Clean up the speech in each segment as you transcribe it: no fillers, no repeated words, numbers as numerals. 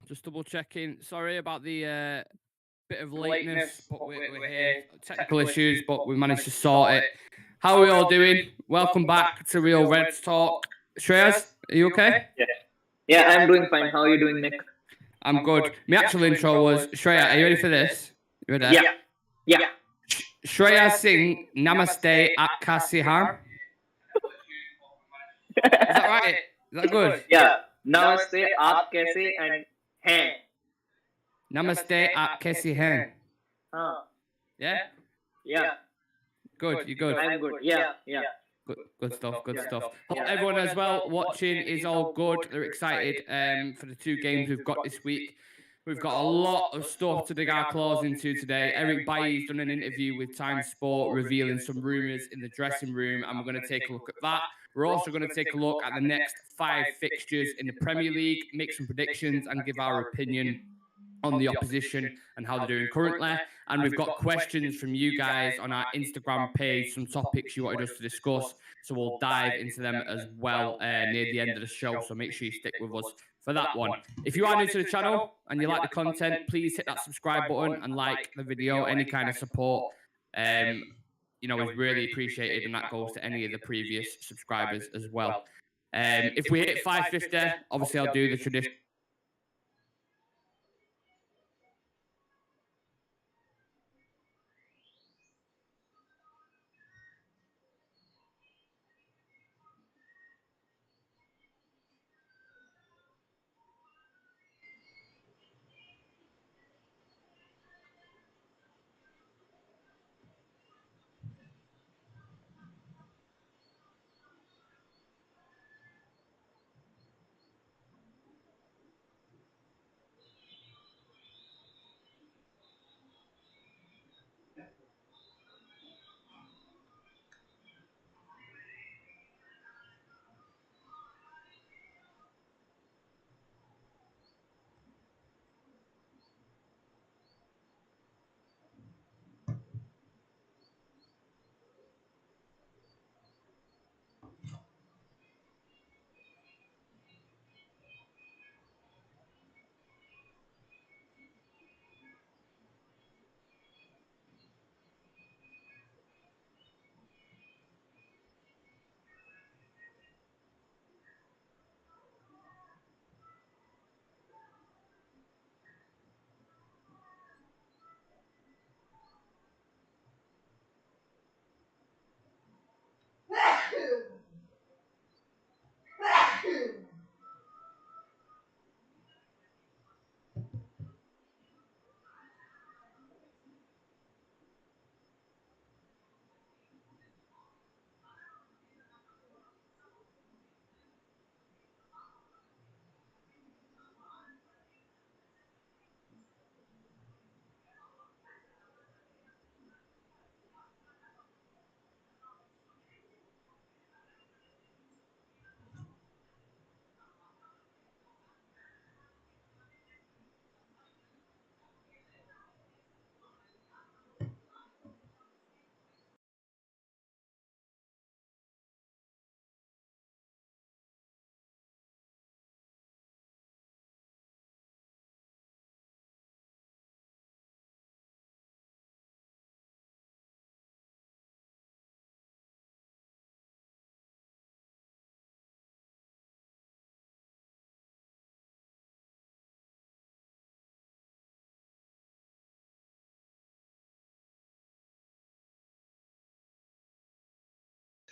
Just double checking. Sorry about the bit of lateness, but we're here. Technical issues, but we managed to sort it. How are we all doing? Welcome back to Real Reds Talk. Shreyas, are you okay? Yeah, I'm doing fine. How are you doing, Nick? I'm good. My actual intro was, Shreya, are you ready for this? You ready? Yeah. Shreya Singh, Namaste at Kasihan. Is that right? Is that good? Yeah. Namaste, aap kaise and hain. Namaste at Kasihan. Yeah? Yeah. Good, you good? I'm good. Yeah. Good stuff. Hope everyone as well watching is all good. They're excited for the two games we've got this week. We've got a lot of stuff to dig our claws into today. Eric Bailly's done an interview with Time Sport revealing some rumours in the dressing room, and we're going to take a look at that. We're also going to take a look at the next 5 fixtures in the Premier League, make some predictions and give our opinion on the opposition and how they're doing currently. And we've got questions from you guys on our Instagram page, some topics you wanted us to discuss. So we'll dive into them as well near the end of the show. So make sure you stick with us for that one. If you are new to the channel and you like the content, please hit that subscribe button and like the video. Any kind of support, is really appreciated, and that goes to any of the previous subscribers as well. If we hit 550, obviously I'll do the tradition.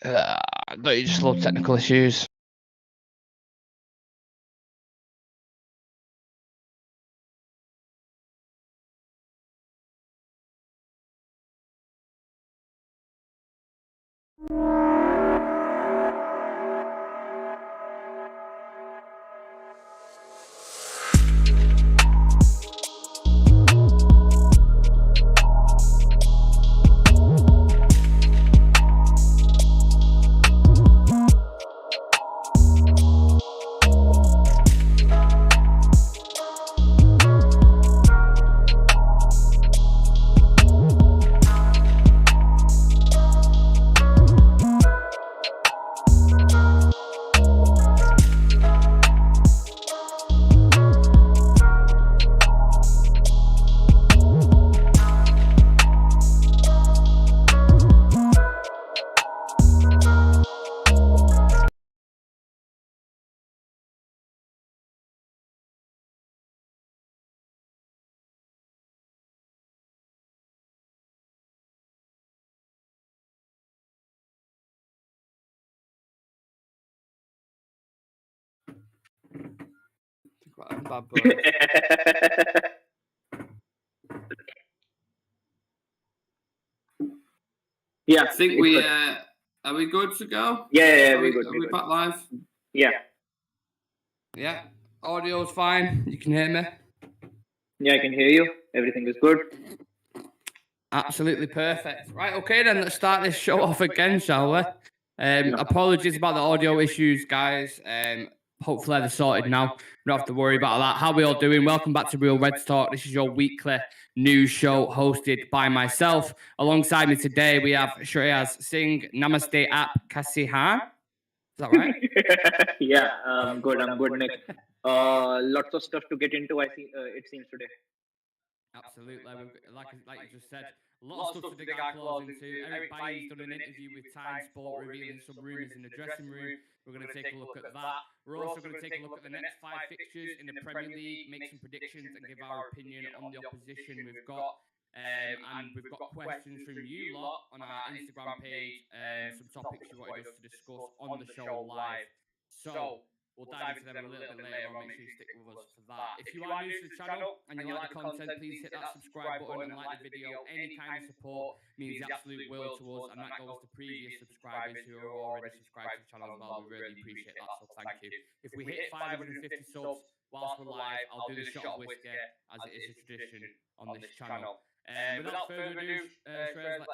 Don't you just love technical issues? Bad boys. Yeah, I think we are we good to go? Yeah, Are we good. back live? Yeah. Yeah. Audio's fine. You can hear me. Yeah, I can hear you. Everything is good. Absolutely perfect. Right, okay then, let's start this show off again, shall we? Apologies about the audio issues, guys. Hopefully they're sorted now. We don't have to worry about that. How we all doing? Welcome back to Real Reds Talk. This is your weekly news show hosted by myself. Alongside me today, we have Shreyas Singh, Namaste App Kasihan. Is that right? Yeah, I'm good, Nick. Lots of stuff to get into, it seems today. Absolutely. Like you just said, a lot of stuff to dig our claws into. Eric Bailly's done an interview with Time Sport revealing some rumours in the dressing room. We're going to take a look at that. We're also going to take a look at the next 5 fixtures in the Premier League, make some predictions and give our opinion on the opposition we've got. And we've got questions from you lot on our Instagram page, some topics you wanted us to discuss on the show live. So we'll dive into them a little bit later on. Make sure you stick with us for that. If you are new to the channel and you like the content, please hit that subscribe button and like the video. Any kind of support means the absolute world to us, and that goes to previous subscribers who are already subscribed to the channel as well. We really appreciate that, so thank you. If we hit 550 subs whilst we're live, I'll do the shot of whiskey as it is a tradition on this channel. Without further ado, Shreyas,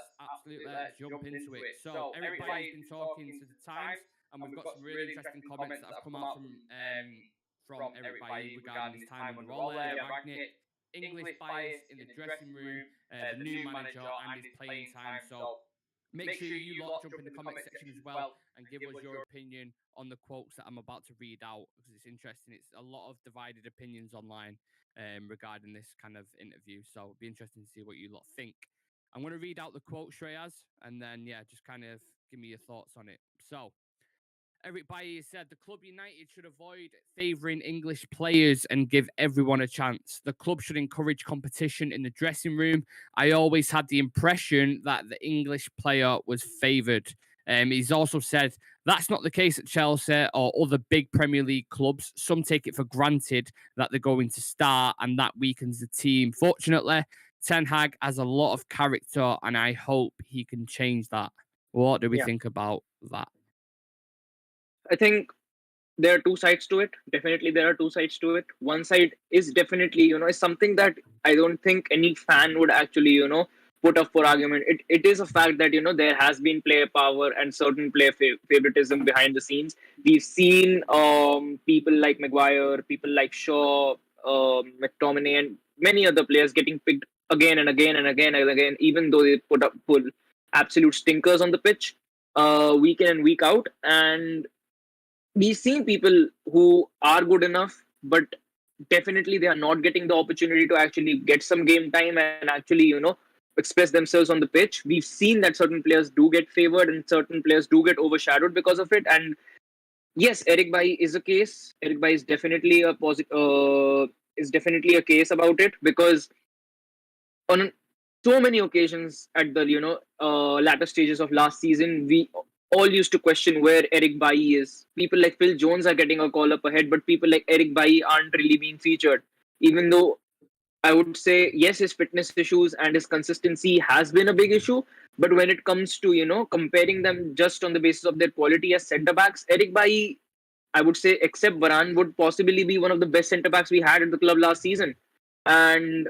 let's jump into it. So Eric Bailly's been talking to the Times, and we've got some really interesting comments that have come out from Eric Bailly regarding his time under Ole Ragnick, English bias in the dressing room, the new manager, and his playing time. So make sure you lot jump in the comment section as well and give us your opinion on the quotes that I'm about to read out, because it's interesting. It's a lot of divided opinions online regarding this kind of interview. So it'll be interesting to see what you lot think. I'm going to read out the quote, Shreyas, and then, yeah, just kind of give me your thoughts on it. So Eric Bailly said the club United should avoid favouring English players and give everyone a chance. The club should encourage competition in the dressing room. I always had the impression that the English player was favoured. He's also said that's not the case at Chelsea or other big Premier League clubs. Some take it for granted that they're going to start, and that weakens the team. Fortunately, Ten Hag has a lot of character, and I hope he can change that. What do we think about that? I think there are two sides to it. Definitely, there are two sides to it. One side is definitely, is something that I don't think any fan would actually, put up for argument. It is a fact that, there has been player power and certain player favoritism behind the scenes. We've seen people like Maguire, people like Shaw, McTominay, and many other players getting picked again and again and again and again, even though they pull absolute stinkers on the pitch week in and week out. And we've seen people who are good enough, but definitely they are not getting the opportunity to actually get some game time and actually, express themselves on the pitch. We've seen that certain players do get favored and certain players do get overshadowed because of it. And yes, Eric Bailly is a case. Eric Bailly is definitely is definitely a case about it, because on so many occasions at the latter stages of last season, we all used to question where Eric Bailly is. People like Phil Jones are getting a call up ahead, but people like Eric Bailly aren't really being featured. Even though I would say yes, his fitness issues and his consistency has been a big issue. But when it comes to comparing them just on the basis of their quality as centre backs, Eric Bailly, I would say, except Varane, would possibly be one of the best centre backs we had at the club last season. And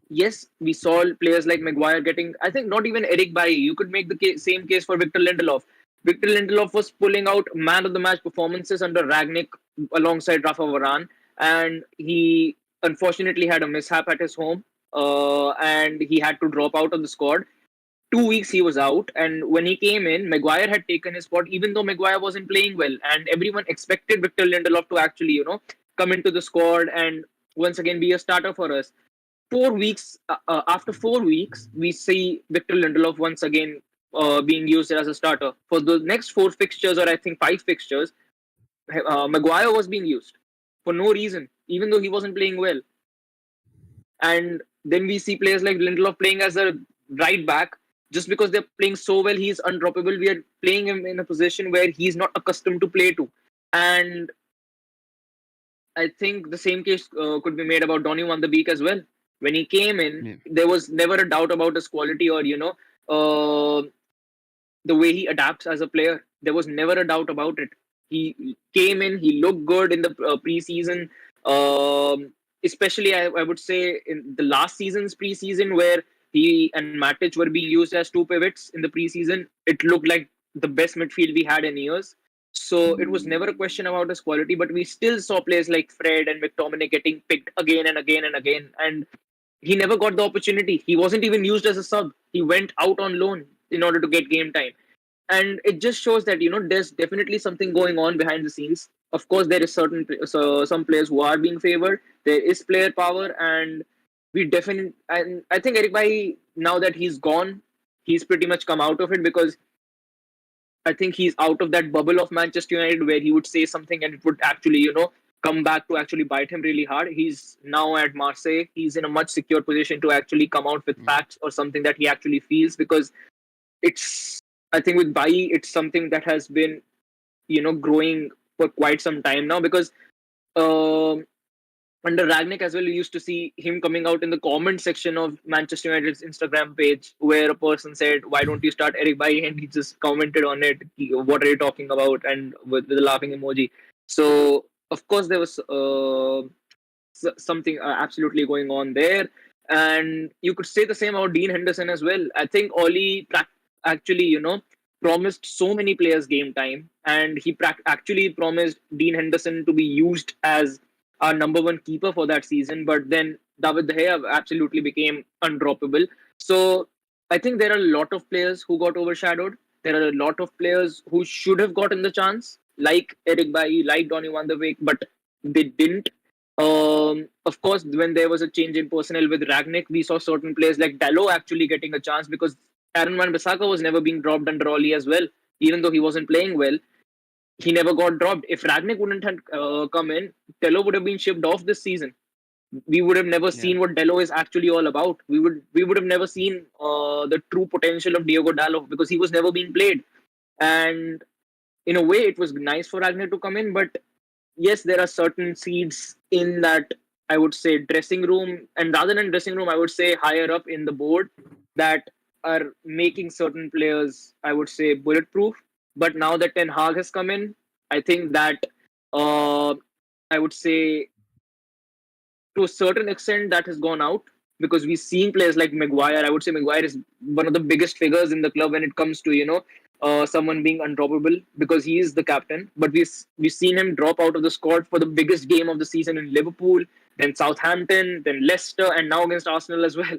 yes, we saw players like Maguire getting, I think not even Eric Bailly. You could make the same case for Victor Lindelof. Victor Lindelof was pulling out man of the match performances under Ragnick alongside Rafa Varane. And he unfortunately had a mishap at his home and he had to drop out of the squad. 2 weeks he was out. And when he came in, Maguire had taken his spot, even though Maguire wasn't playing well. And everyone expected Victor Lindelof to actually, come into the squad and once again be a starter for us. 4 weeks after 4 weeks, we see Victor Lindelof once again being used as a starter for the next 4 fixtures, or I think 5 fixtures. Maguire was being used for no reason, even though he wasn't playing well. And then we see players like Lindelof playing as a right back. Just because they're playing so well, he's undroppable. We are playing him in a position where he's not accustomed to play to. And I think the same case could be made about Donny van de Beek as well. When he came in, Yeah. there was never a doubt about his quality or uh, the way he adapts as a player. There was never a doubt about it. He came in, he looked good in the preseason, especially I would say in the last season's preseason where he and Matic were being used as two pivots in the preseason. It looked like the best midfield we had in years. So it was never a question about his quality, but we still saw players like Fred and McTominay getting picked again and again and again. And he never got the opportunity. He wasn't even used as a sub. He went out on loan in order to get game time. And it just shows that there's definitely something going on behind the scenes. Of course, there is some players who are being favored. There is player power, and we definitely. And I think Eric Bailly, now that he's gone, he's pretty much come out of it because I think he's out of that bubble of Manchester United where he would say something and it would actually, come back to actually bite him really hard. He's now at Marseille. He's in a much secure position to actually come out with facts or something that he actually feels because it's, I think with Bailly, it's something that has been, growing for quite some time now because um under Ragnick as well, you used to see him coming out in the comment section of Manchester United's Instagram page where a person said, "Why don't you start Eric Bailly?" And he just commented on it, "What are you talking about?" and with a laughing emoji. So of course there was something absolutely going on there, and you could say the same about Dean Henderson as well. I think Oli actually, promised so many players game time, and he actually promised Dean Henderson to be used as our number one keeper for that season. But then David De Gea absolutely became undroppable. So I think there are a lot of players who got overshadowed. There are a lot of players who should have gotten the chance, like Eric Bailly, like Donny van de Beek, but they didn't. Of course, when there was a change in personnel with Ragnick, we saw certain players like Dalot actually getting a chance because Aaron Wan-Bissaka was never being dropped under Oli as well, even though he wasn't playing well. He never got dropped. If Ragnick wouldn't have come in, Dalot would have been shipped off this season. We would have never Yeah. seen what Dalot is actually all about. We would have never seen the true potential of Diogo Dalot because he was never being played. And in a way, it was nice for Ragnick to come in, but yes, there are certain seeds in that, I would say, dressing room, and rather than dressing room, I would say higher up in the board that are making certain players, I would say, bulletproof. But now that Ten Hag has come in, I think that uh, I would say to a certain extent that has gone out because we've seen players like Maguire. I would say Maguire is one of the biggest figures in the club when it comes to someone being undroppable because he is the captain. But we've seen him drop out of the squad for the biggest game of the season in Liverpool, then Southampton, then Leicester, and now against Arsenal as well.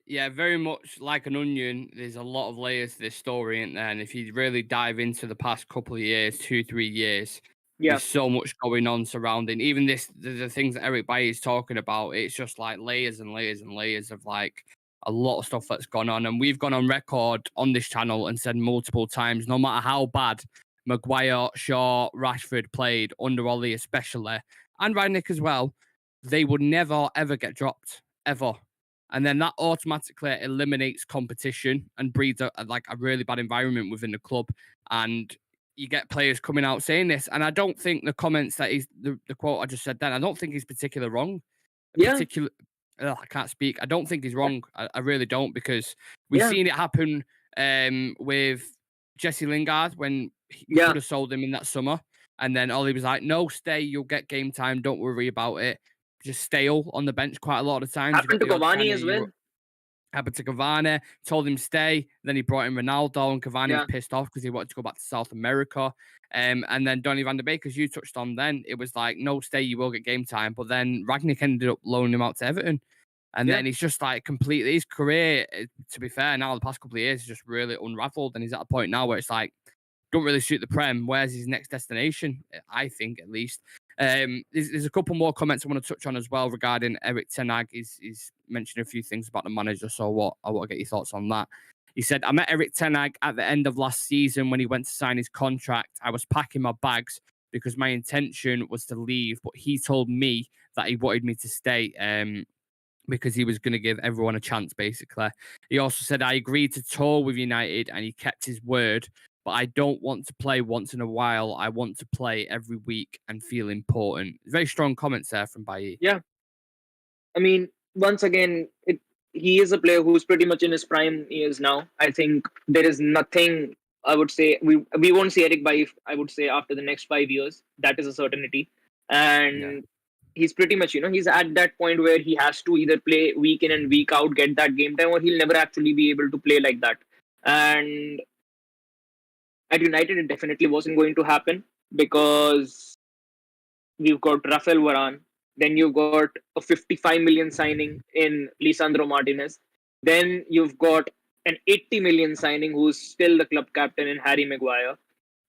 Yeah, very much like an onion. There's a lot of layers to this story, isn't there? And if you really dive into the past couple of years, 2, 3 years, Yeah, there's so much going on surrounding even this. The things that Eric Bailly is talking about. It's just like layers and layers and layers of like a lot of stuff that's gone on. And we've gone on record on this channel and said multiple times, no matter how bad Maguire, Shaw, Rashford played under Ollie, especially, and Rangnick as well, they would never ever get dropped ever. And then that automatically eliminates competition and breeds like a really bad environment within the club. And you get players coming out saying this. And I don't think the comments that he's the quote I just said then, I don't think he's particularly wrong. yeah, Particular, I can't speak. I don't think he's wrong. I really don't because we've yeah, seen it happen with Jesse Lingard when we yeah. could have sold him in that summer. And then Ollie was like, no, stay. You'll get game time. Don't worry about it. Just stale on the bench quite a lot of times. You got Happened to the odd kind Cavani of as well. happened to Cavani, told him stay. Then he brought in Ronaldo, and Cavani was Yeah, pissed off because he wanted to go back to South America. And then Donny van de Beek, as you touched on, then it was like, no, stay, you will get game time. But then Ragnick ended up loaning him out to Everton. And yeah, then he's just like completely, his career, to be fair, now the past couple of years is just really unraveled. And he's at a point now where it's like, don't really suit the Prem. Where's his next destination? I think, at least. There's a couple more comments I want to touch on as well regarding Eric Ten Hag. He's mentioned a few things about the manager, so I want to get your thoughts on that. He said, I met Eric Ten Hag at the end of last season when he went to sign his contract. I was packing my bags because my intention was to leave, but he told me that he wanted me to stay because he was going to give everyone a chance, basically. He also said, I agreed to tour with United and he kept his word. but I don't want to play once in a while. I want to play every week and feel important. Very strong comments there from BAILLY. Yeah, I mean, once again, he is a player who's pretty much in his prime years now. I think there is nothing. I would say we won't see Eric Bailly, I would say, after the next 5 years. That is a certainty, Yeah. and he's pretty much, he's at that point where he has to either play week in and week out, get that game time, or he'll never actually be able to play like that. And at United, it definitely wasn't going to happen because we've got Rafael Varane. Then you've got a 55 million signing in Lisandro Martinez. Then you've got an 80 million signing who's still the club captain in Harry Maguire.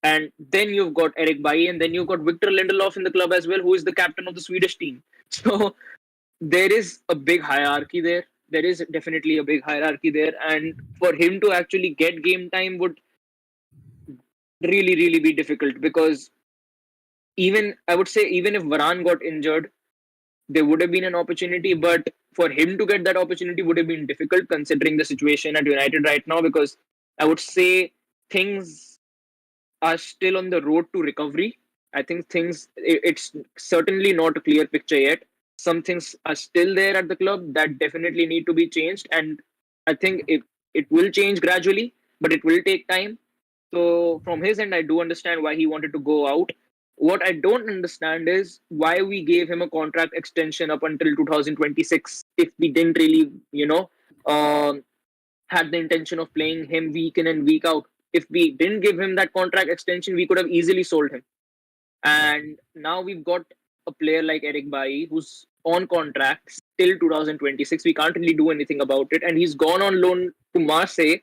And then you've got Eric Bailly, and then you've got Victor Lindelof in the club as well, who is the captain of the Swedish team. So there is a big hierarchy there. There is definitely a big hierarchy there. And for him to actually get game time would really, really be difficult because I would say, even if Varane got injured, there would have been an opportunity, but for him to get that opportunity would have been difficult considering the situation at United right now, because I would say things are still on the road to recovery. I think it's certainly not a clear picture yet. Some things are still there at the club that definitely need to be changed, and I think it will change gradually, but it will take time. So from his end, I do understand why he wanted to go out. What I don't understand is why we gave him a contract extension up until 2026 if we didn't really, had the intention of playing him week in and week out. If we didn't give him that contract extension, we could have easily sold him. And now we've got a player like Eric Bailly who's on contract till 2026. We can't really do anything about it. And he's gone on loan to Marseille.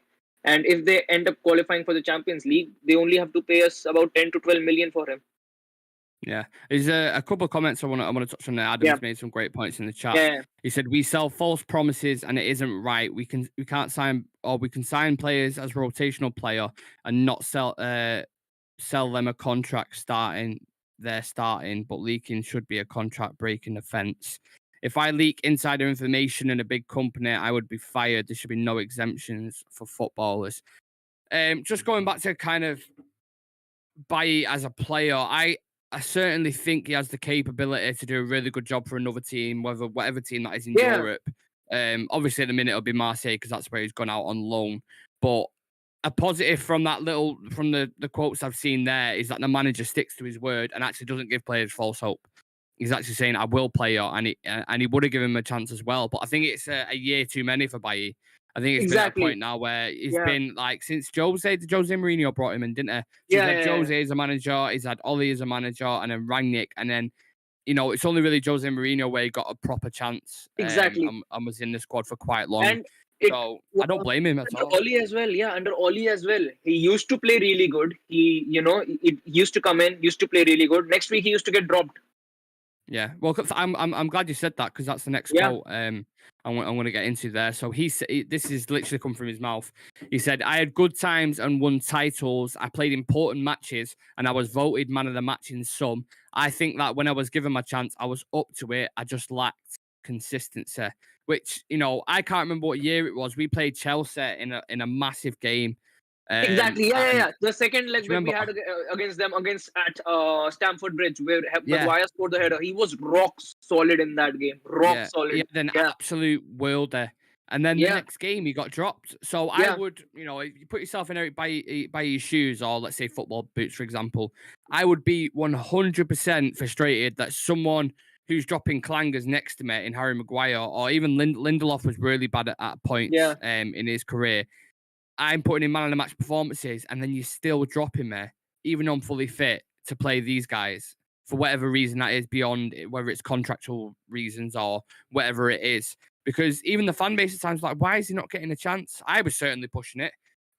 And if they end up qualifying for the Champions League, they only have to pay us about 10 to 12 million for him. Yeah, there's a couple of comments I want to touch on there. Adam's made some great points in the chat. Yeah. He said we sell false promises and it isn't right. We can sign players as rotational player and not sell them a contract starting. They're starting, but leaking should be a contract breaking offence. If I leak insider information in a big company, I would be fired. There should be no exemptions for footballers. Just going back to kind of Bailly as a player, I certainly think he has the capability to do a really good job for another team, whatever team that is in Europe. Obviously, at the minute it'll be Marseille because that's where he's gone out on loan. But a positive from the quotes I've seen there is that the manager sticks to his word and actually doesn't give players false hope. He's actually saying, "I will play you," and he would have given him a chance as well. But I think it's a year too many for Bailly. I think it's been at a point now where he's been like since Jose Mourinho brought him in, didn't he? So he's had Jose as a manager, he's had Ollie as a manager, and then Rangnick, and then it's only really Jose Mourinho where he got a proper chance. Exactly. And was in the squad for quite long. And so I don't blame him at all. Ollie as well, under Ollie as well. He used to play really good. He used to come in, used to play really good. Next week he used to get dropped. Yeah, well, I'm glad you said that because that's the next quote. I'm going to get into there. So this is literally come from his mouth. He said, "I had good times and won titles. I played important matches and I was voted man of the match in some. I think that when I was given my chance, I was up to it. I just lacked consistency." Which I can't remember what year it was. We played Chelsea in a massive game. Exactly. Yeah. The second leg that we had against them at Stamford Bridge, where Maguire scored the header. He was rock solid in that game. Solid. Yeah, then absolute worlder. And then the next game he got dropped. So I would, if you put yourself in Eric Bailly's shoes, or let's say football boots, for example, I would be 100% frustrated that someone who's dropping clangers next to me in Harry Maguire, or even Lindelof was really bad at points in his career. I'm putting in man of the match performances, and then you're still dropping me, even though I'm fully fit to play these guys for whatever reason that is, beyond whether it's contractual reasons or whatever it is. Because even the fan base at times like, why is he not getting a chance? I was certainly pushing it.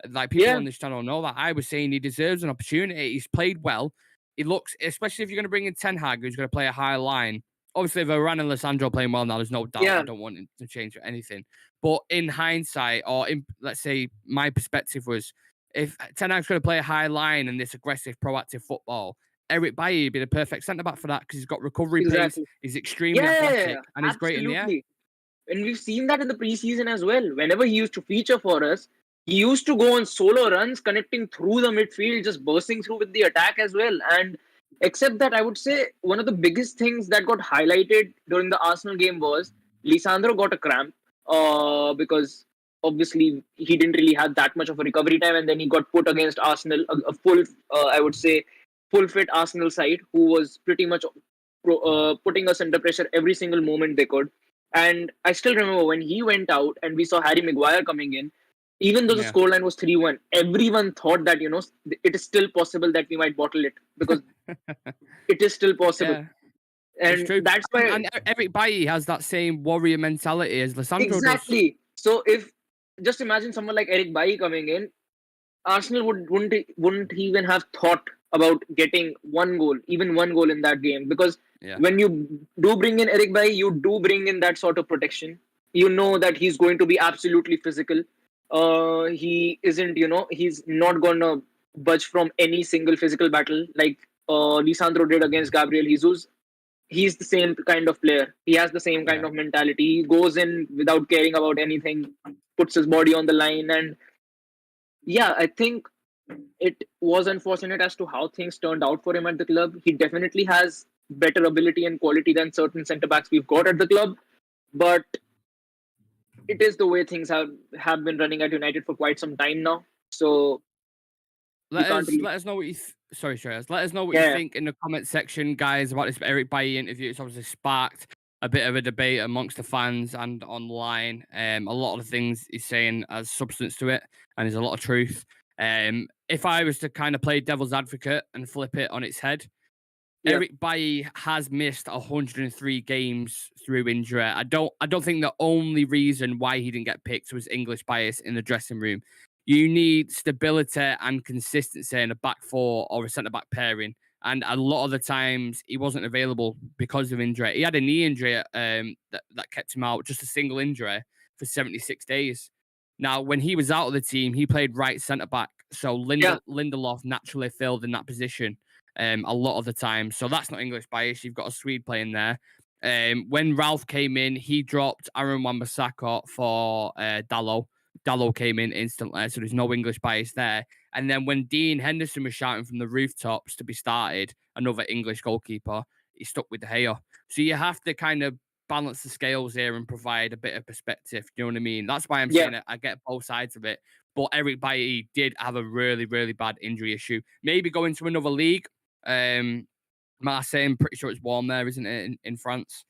Like people on this channel know that I was saying he deserves an opportunity. He's played well. He looks, especially if you're going to bring in Ten Hag, who's going to play a high line. Obviously, if Varane and Lisandro playing well now, there's no doubt. I don't want him to change anything. But in hindsight, or let's say my perspective was, if Ten Hag's going to play a high line and this aggressive, proactive football, Eric Bailly would be the perfect centre-back for that because he's got recovery pace, he's extremely athletic, and he's great in the air. And we've seen that in the preseason as well. Whenever he used to feature for us, he used to go on solo runs, connecting through the midfield, just bursting through with the attack as well. And except that, I would say one of the biggest things that got highlighted during the Arsenal game was Lisandro got a cramp because obviously he didn't really have that much of a recovery time, and then he got put against Arsenal, a full, I would say, full fit Arsenal side who was pretty much putting us under pressure every single moment they could. And I still remember when he went out and we saw Harry Maguire coming in, even though the Yeah. scoreline was 3-1, everyone thought that, it is still possible that we might bottle it because it is still possible. Yeah. It's And true. that's why. And Eric Bailly has that same warrior mentality as Lissandro does. Exactly. So if just imagine someone like Eric Bailly coming in, Arsenal wouldn't even have thought about getting even one goal in that game, because Yeah. when you do bring in Eric Bailly, you do bring in that sort of protection. You know that he's going to be absolutely physical. He isn't, he's not gonna budge from any single physical battle like Lisandro did against Gabriel Jesus. He's the same kind of player. He has the same kind of mentality. He goes in without caring about anything, puts his body on the line, and yeah, I think it was unfortunate as to how things turned out for him at the club. He definitely has better ability and quality than certain centre backs we've got at the club, but it is the way things have been running at United for quite some time now. So we can't really. Let us know what you sorry, Shreyas. Let us know what you Yeah, think in the comment section, guys, about this Eric Bailly interview. It's obviously sparked a bit of a debate amongst the fans and online. A lot of the things he's saying has substance to it, and there's a lot of truth. If I was to kind of play devil's advocate and flip it on its head, yeah, Eric Bailly has missed 103 games through injury. I don't think the only reason why he didn't get picked was English bias in the dressing room. You need stability and consistency in a back four or a centre back pairing. And a lot of the times he wasn't available because of injury. He had a knee injury that kept him out, just a single injury for 76 days. Now, when he was out of the team, he played right centre back. So yeah, Lindelof naturally filled in that position a lot of the time. So that's not English bias. You've got a Swede playing there. When Ralph came in, he dropped Aaron Wan-Bissaka for Dallo. Dallo came in instantly, so there's no English bias there. And then when Dean Henderson was shouting from the rooftops to be started, another English goalkeeper, he stuck with De Gea. So you have to kind of balance the scales here and provide a bit of perspective. You know what I mean? That's why I'm yeah, saying I get both sides of it. But Eric Bailly did have a really, really bad injury issue. Maybe going to another league. Marseille, I'm pretty sure it's warm there, isn't it, in France?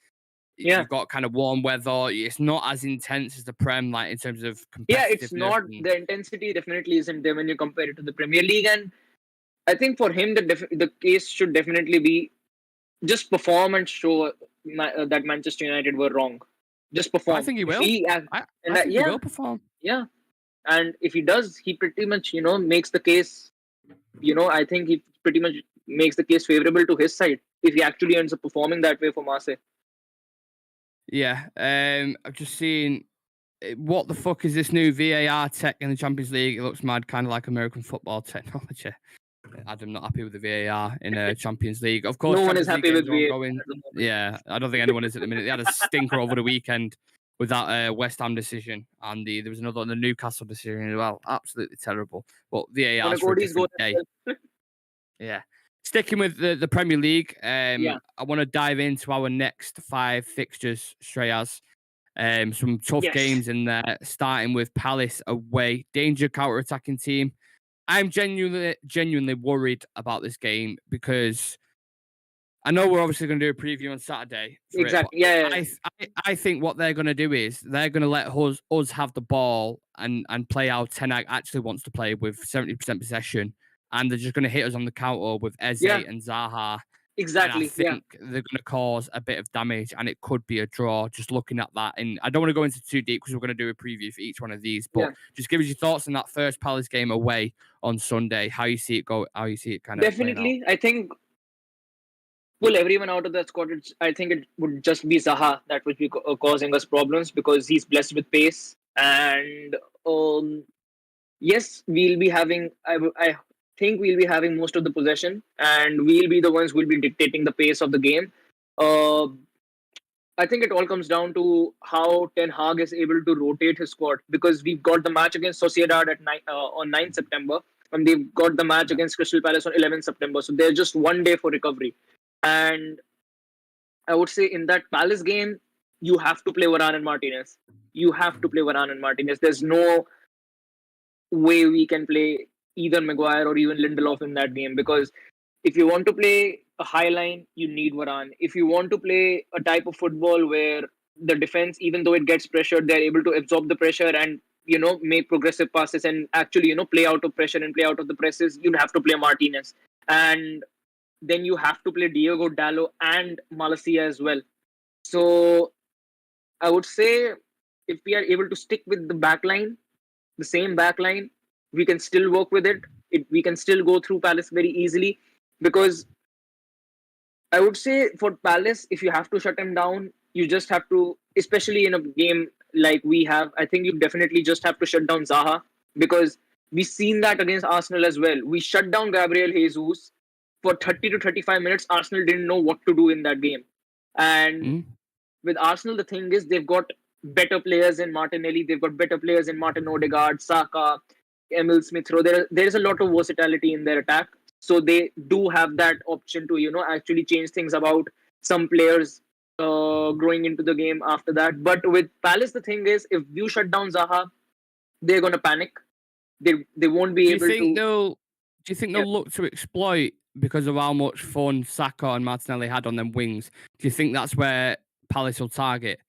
yeah. You've got kind of warm weather. It's not as intense as the Prem, like in terms of Yeah, it's competitiveness. not, the intensity definitely isn't there when you compare it to the Premier League. And I think for him, the case should definitely be just perform and show that Manchester United were wrong. Just I perform. think he If will. he I think he yeah, will perform. yeah, and if he does, he pretty much makes the case. I think he pretty much makes the case favorable to his side if he actually ends up performing that way for Marseille. Yeah. I've just seen what the fuck is this new VAR tech in the Champions League? It looks mad, kind of like American football technology. I'm not happy with the VAR in Champions League. Of course, No one is Champions League happy with games are VAR ongoing. at the moment. Yeah, I don't think anyone is at the minute. They had a stinker over the weekend with that West Ham decision, and there was another on the Newcastle decision as well. Absolutely terrible. But VAR is for a Cody's goal different as day. well. Yeah. Sticking with the Premier League, Yeah. I want to dive into our next 5 fixtures, Shreyas. Some tough Yes. games in there, starting with Palace away. Danger counter-attacking team. I'm genuinely worried about this game because I know we're obviously going to do a preview on Saturday for it, but Exactly. Yeah. I think what they're going to do is they're going to let us have the ball and play how Ten Hag actually wants to play with 70% possession, and they're just going to hit us on the counter with Eze Yeah. and Zaha. And I Exactly. Yeah. think they're going to cause a bit of damage, and it could be a draw. Just looking at that, and I don't want to go into too deep because we're going to do a preview for each one of these. But Yeah. just give us your thoughts on that first Palace game away on Sunday. How you see it go? How you see it kind of playing out? Definitely. I think pull everyone out of that squad. I think it would just be Zaha that would be causing us problems because he's blessed with pace. And yes, we'll be having. I think we'll be having most of the possession, and we'll be the ones who will be dictating the pace of the game. Uh, I think it all comes down to how Ten Hag is able to rotate his squad, because we've got the match against Sociedad on 9th September, and they've got the match Yeah. against Crystal Palace on 11th September. So there's just one day for recovery. And I would say in that Palace game, you have to play Varane and Martinez. You have to play Varane and Martinez. There's no way we can play either Maguire or even Lindelof in that game, because if you want to play a high line, you need Varane. If you want to play a type of football where the defense, even though it gets pressured, they're able to absorb the pressure and make progressive passes and actually play out of pressure and play out of the presses, you have to play Martinez. And then you have to play Diego Dallo and Malacia as well. So I would say if we are able to stick with the back line, the same back line, we can still work with it. We can still go through Palace very easily, because I would say for Palace, if you have to shut him down, you just have to, especially in a game like we have, I think you definitely just have to shut down Zaha, because we've seen that against Arsenal as well. We shut down Gabriel Jesus for 30 to 35 minutes. Arsenal didn't know what to do in that game. And with Arsenal, the thing is they've got better players in Martinelli, they've got better players in Martin Odegaard, Saka, Emil Smith Rowe. There's a lot of versatility in their attack. So they do have that option to, actually change things about some players growing into the game after that. But with Palace, the thing is, if you shut down Zaha, they're gonna panic. They won't be Do you able think to. they'll? Do you think Yeah, they'll look to exploit because of how much fun Saka and Martinelli had on them wings? Do you think that's where Palace will target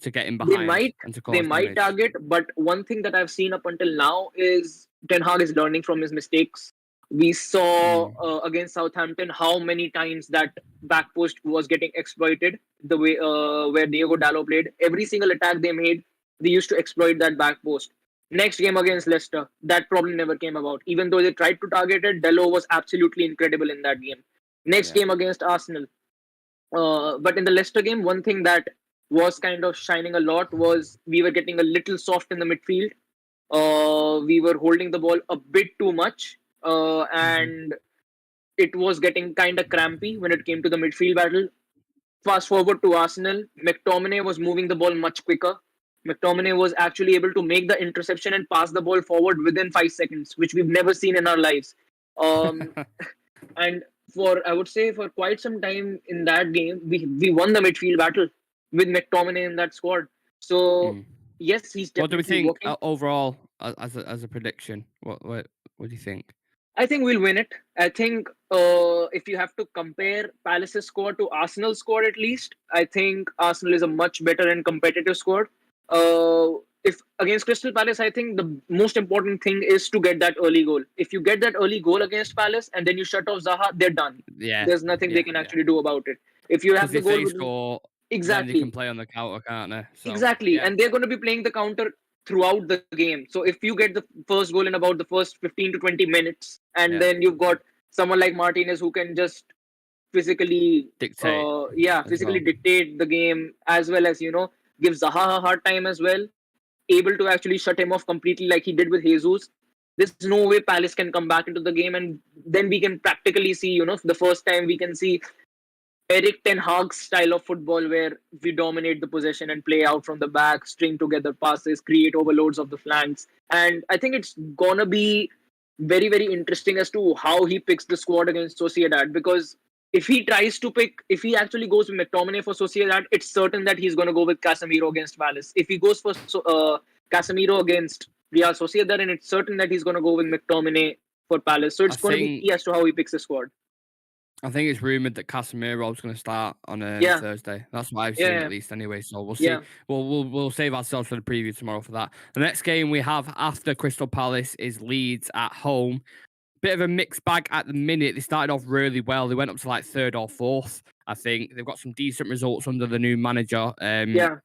to get in they behind might and to they cause might damage? target, but one thing that I've seen up until now is Ten Hag is learning from his mistakes. We saw Mm. against Southampton how many times that back post was getting exploited. The way where Diego Dallo played, every single attack they made, they used to exploit that back post. Next game against Leicester, that problem never came about. Even though they tried to target it, Dallo was absolutely incredible in that game. Next Yeah. game against Arsenal, but in the Leicester game, one thing that was kind of shining a lot was we were getting a little soft in the midfield. We were holding the ball a bit too much, Hmm. and it was getting kind of crampy when it came to the midfield battle. Fast forward to Arsenal, McTominay was moving the ball much quicker. McTominay was actually able to make the interception and pass the ball forward within 5 seconds, which we've never seen in our lives. Um, and for I would say for quite some time in that game, we won the midfield battle with McTominay in that squad. So Mm. yes, he's What do we definitely think working. overall as a prediction? What do you think? I think we'll win it. I think if you have to compare Palace's squad to Arsenal's squad, at least, I think Arsenal is a much better and competitive squad. If against Crystal Palace, I think the most important thing is to get that early goal. If you get that early goal against Palace and then you shut off Zaha, they're done. Yeah, There's nothing they yeah, can yeah. actually do about it. If you have Because the if goal they within score, then they can exactly, play on the counter, can't they? So exactly, yeah, and they're going to be playing the counter throughout the game. So if you get the first goal in about the first 15 to 20 minutes, and yeah. then you've got someone like Martinez who can just physically, Dictate as physically well. dictate the game, as well as give Zaha a hard time as well, able to actually shut him off completely like he did with Jesus. There's no way Palace can come back into the game, and then we can practically see, the first time we can see Eric Ten Hag's style of football, where we dominate the possession and play out from the back, string together passes, create overloads of the flanks. And I think it's gonna be very, very interesting as to how he picks the squad against Sociedad. Because if he actually goes with McTominay for Sociedad, it's certain that he's gonna go with Casemiro against Palace. If he goes for Casemiro against Real Sociedad, and it's certain that he's gonna go with McTominay for Palace. So I it's gonna be key think as to how he picks the squad. I think it's rumored that Casemiro's going to start on Yeah, Thursday. That's what I've seen at yeah, least, anyway. So we'll see. yeah. We'll save ourselves for the preview tomorrow for that. The next game we have after Crystal Palace is Leeds at home. Bit of a mixed bag at the minute. They started off really well. They went up to like third or fourth. I think they've got some decent results under the new manager. Yeah,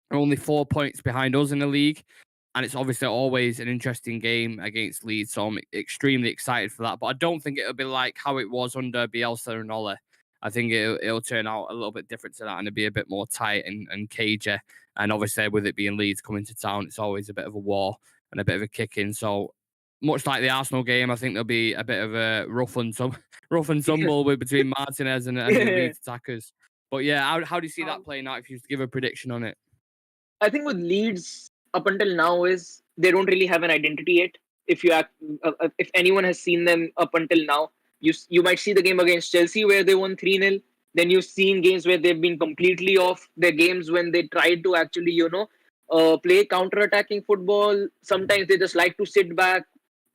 Only 4 points behind us in the league. And it's obviously always an interesting game against Leeds. So I'm extremely excited for that. But I don't think it'll be like how it was under Bielsa and Ole. I think it'll turn out a little bit different to that and it'll be a bit more tight and cagey. And obviously, with it being Leeds coming to town, it's always a bit of a war and a bit of a kick in. So much like the Arsenal game, I think there'll be a bit of a rough and tumble between Martinez and the yeah. Leeds attackers. But yeah, how do you see that playing out if you give a prediction on it? I think with Leeds up until now is they don't really have an identity yet. If anyone has seen them up until now, you might see the game against Chelsea where they won 3-0. Then you've seen games where they've been completely off. Their games when they tried to actually play counter-attacking football. Sometimes they just like to sit back,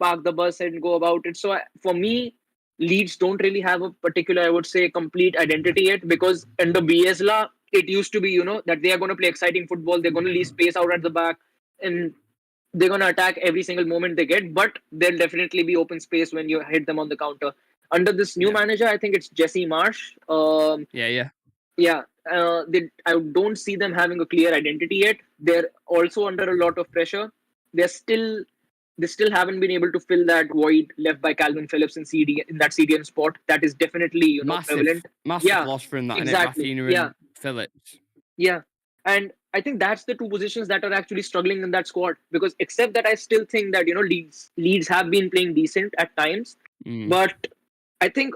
park the bus, and go about it. So for me, Leeds don't really have a particular, I would say, complete identity yet, because under Bielsa, it used to be, that they are going to play exciting football. They're going to leave space out at the back, and they're going to attack every single moment they get. But there'll definitely be open space when you hit them on the counter. Under this new manager, I think it's Jesse Marsh. Yeah. I don't see them having a clear identity yet. They're also under a lot of pressure. They still haven't been able to fill that void left by Calvin Phillips in that CDM spot. That is definitely prevalent. Massive loss for him, that exactly. Rafinha and Phillips. Yeah, and I think that's the two positions that are actually struggling in that squad. Because except that, I still think that Leeds have been playing decent at times, but I think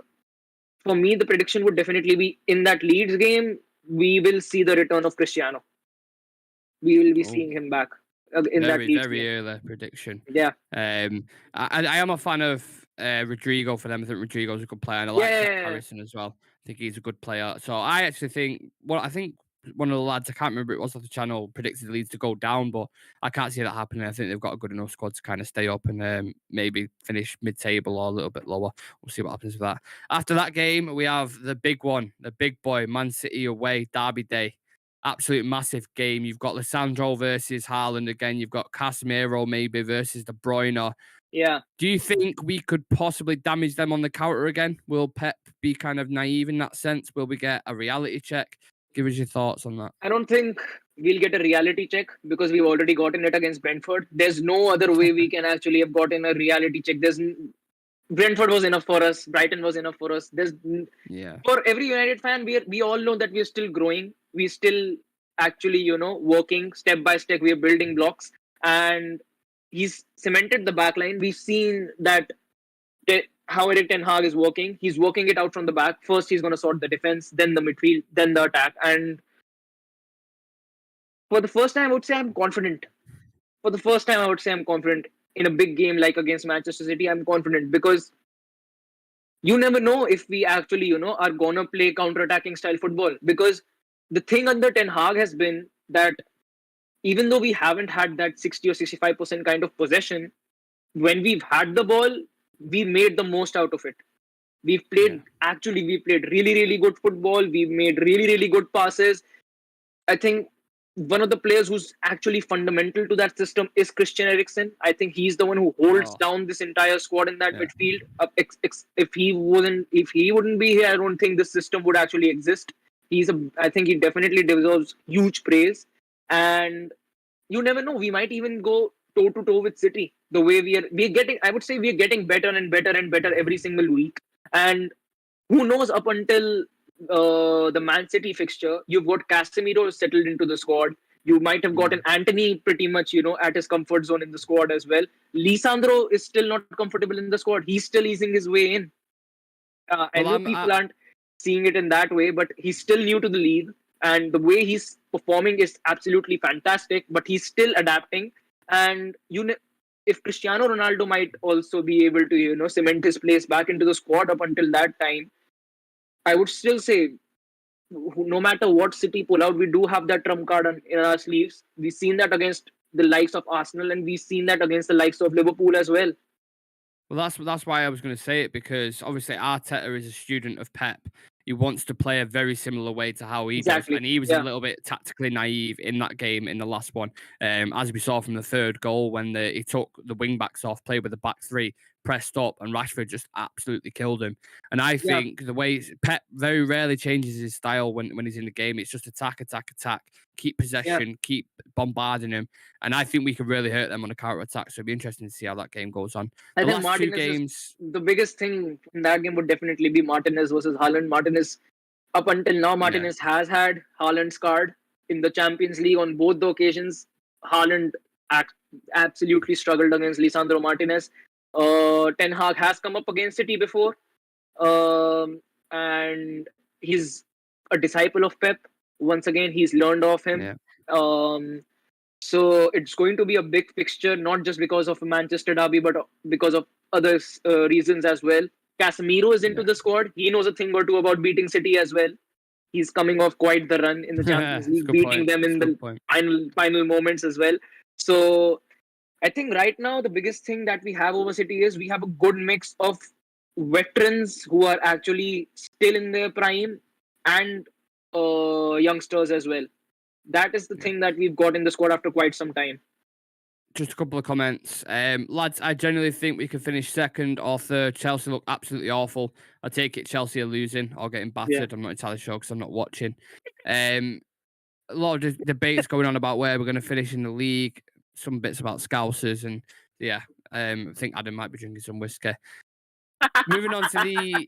for me the prediction would definitely be in that Leeds game we will see the return of Cristiano. We will be seeing him back in that Leeds very game. early prediction. Yeah. I am a fan of Rodrigo for them. I think Rodrigo's a good player, and I like Harrison as well. I think he's a good player. So I actually think, I think one of the lads, I can't remember it was off the channel, predicted Leeds to go down, but I can't see that happening. I think they've got a good enough squad to kind of stay up and maybe finish mid-table or a little bit lower. We'll see what happens with that. After that game, we have the big one, the big boy, Man City away, Derby Day. Absolute massive game. You've got Lisandro versus Haaland again. You've got Casemiro maybe versus De Bruyne. Yeah. Do you think we could possibly damage them on the counter again? Will Pep be kind of naive in that sense? Will we get a reality check? Give us your thoughts on that. I don't think we'll get a reality check because we've already gotten it against Brentford. There's no other way we can actually have gotten a reality check. Brentford was enough for us. Brighton was enough for us. For every United fan, we all know that we're still growing. We're still actually, working step by step. We're building blocks, and he's cemented the back line. We've seen that how Erik Ten Hag is working. He's working it out from the back. First, he's going to sort the defense, then the midfield, then the attack. And for the first time, I would say I'm confident. In a big game like against Manchester City. I'm confident because you never know if we actually, are going to play counter-attacking style football. Because the thing under Ten Hag has been that even though we haven't had that 60 or 65% kind of possession, when we've had the ball, we made the most out of it. We played really, really good football. We made really, really good passes. I think one of the players who's actually fundamental to that system is Christian Eriksen. I think he's the one who holds down this entire squad in that midfield. If he wouldn't be here, I don't think this system would actually exist. I think he definitely deserves huge praise. And you never know, we might even go toe to toe with City. The way we're getting better and better and better every single week. And who knows, up until the Man City fixture, you've got Casemiro settled into the squad. You might have gotten Anthony pretty much, at his comfort zone in the squad as well. Lisandro is still not comfortable in the squad. He's still easing his way in. I know people aren't seeing it in that way, but he's still new to the league. And the way he's performing is absolutely fantastic, but he's still adapting. And if Cristiano Ronaldo might also be able to, cement his place back into the squad up until that time, I would still say, no matter what City pull out, we do have that trump card in our sleeves. We've seen that against the likes of Arsenal, and we've seen that against the likes of Liverpool as well. Well, that's why I was going to say it, because obviously Arteta is a student of Pep. He wants to play a very similar way to how he does, and he was a little bit tactically naive in that game in the last one, as we saw from the third goal when he took the wing backs off, played with the back three, pressed up, and Rashford just absolutely killed him. And I think the way Pep very rarely changes his style when he's in the game. It's just attack, keep possession, keep bombarding him. And I think we could really hurt them on a counter attack. So it'd be interesting to see how that game goes on. I think Martinez the biggest thing in that game would definitely be Martinez versus Haaland. Martinez, up until now, has had Haaland's card in the Champions League on both the occasions. Haaland absolutely struggled against Lisandro Martinez. Ten Hag has come up against City before, and he's a disciple of Pep. Once again, he's learned off him. Yeah. Um, so it's going to be a big fixture, not just because of Manchester derby, but because of other reasons as well. Casemiro is into Yeah. the squad. He knows a thing or two about beating City as well. He's coming off quite the run in the Champions That's a League, good beating point. them That's a in good the point. final moments as well. So I think right now the biggest thing that we have over City is we have a good mix of veterans who are actually still in their prime and youngsters as well. That is the Yeah. thing that we've got in the squad after quite some time. Just a couple of comments. Lads, I genuinely think we can finish second or third. Chelsea look absolutely awful. I take it Chelsea are losing or getting Yeah. battered. I'm not entirely sure because I'm not watching. A lot of debates going on about where we're going to finish in the league. Some bits about Scousers and yeah. I think Adam might be drinking some whiskey. Moving on to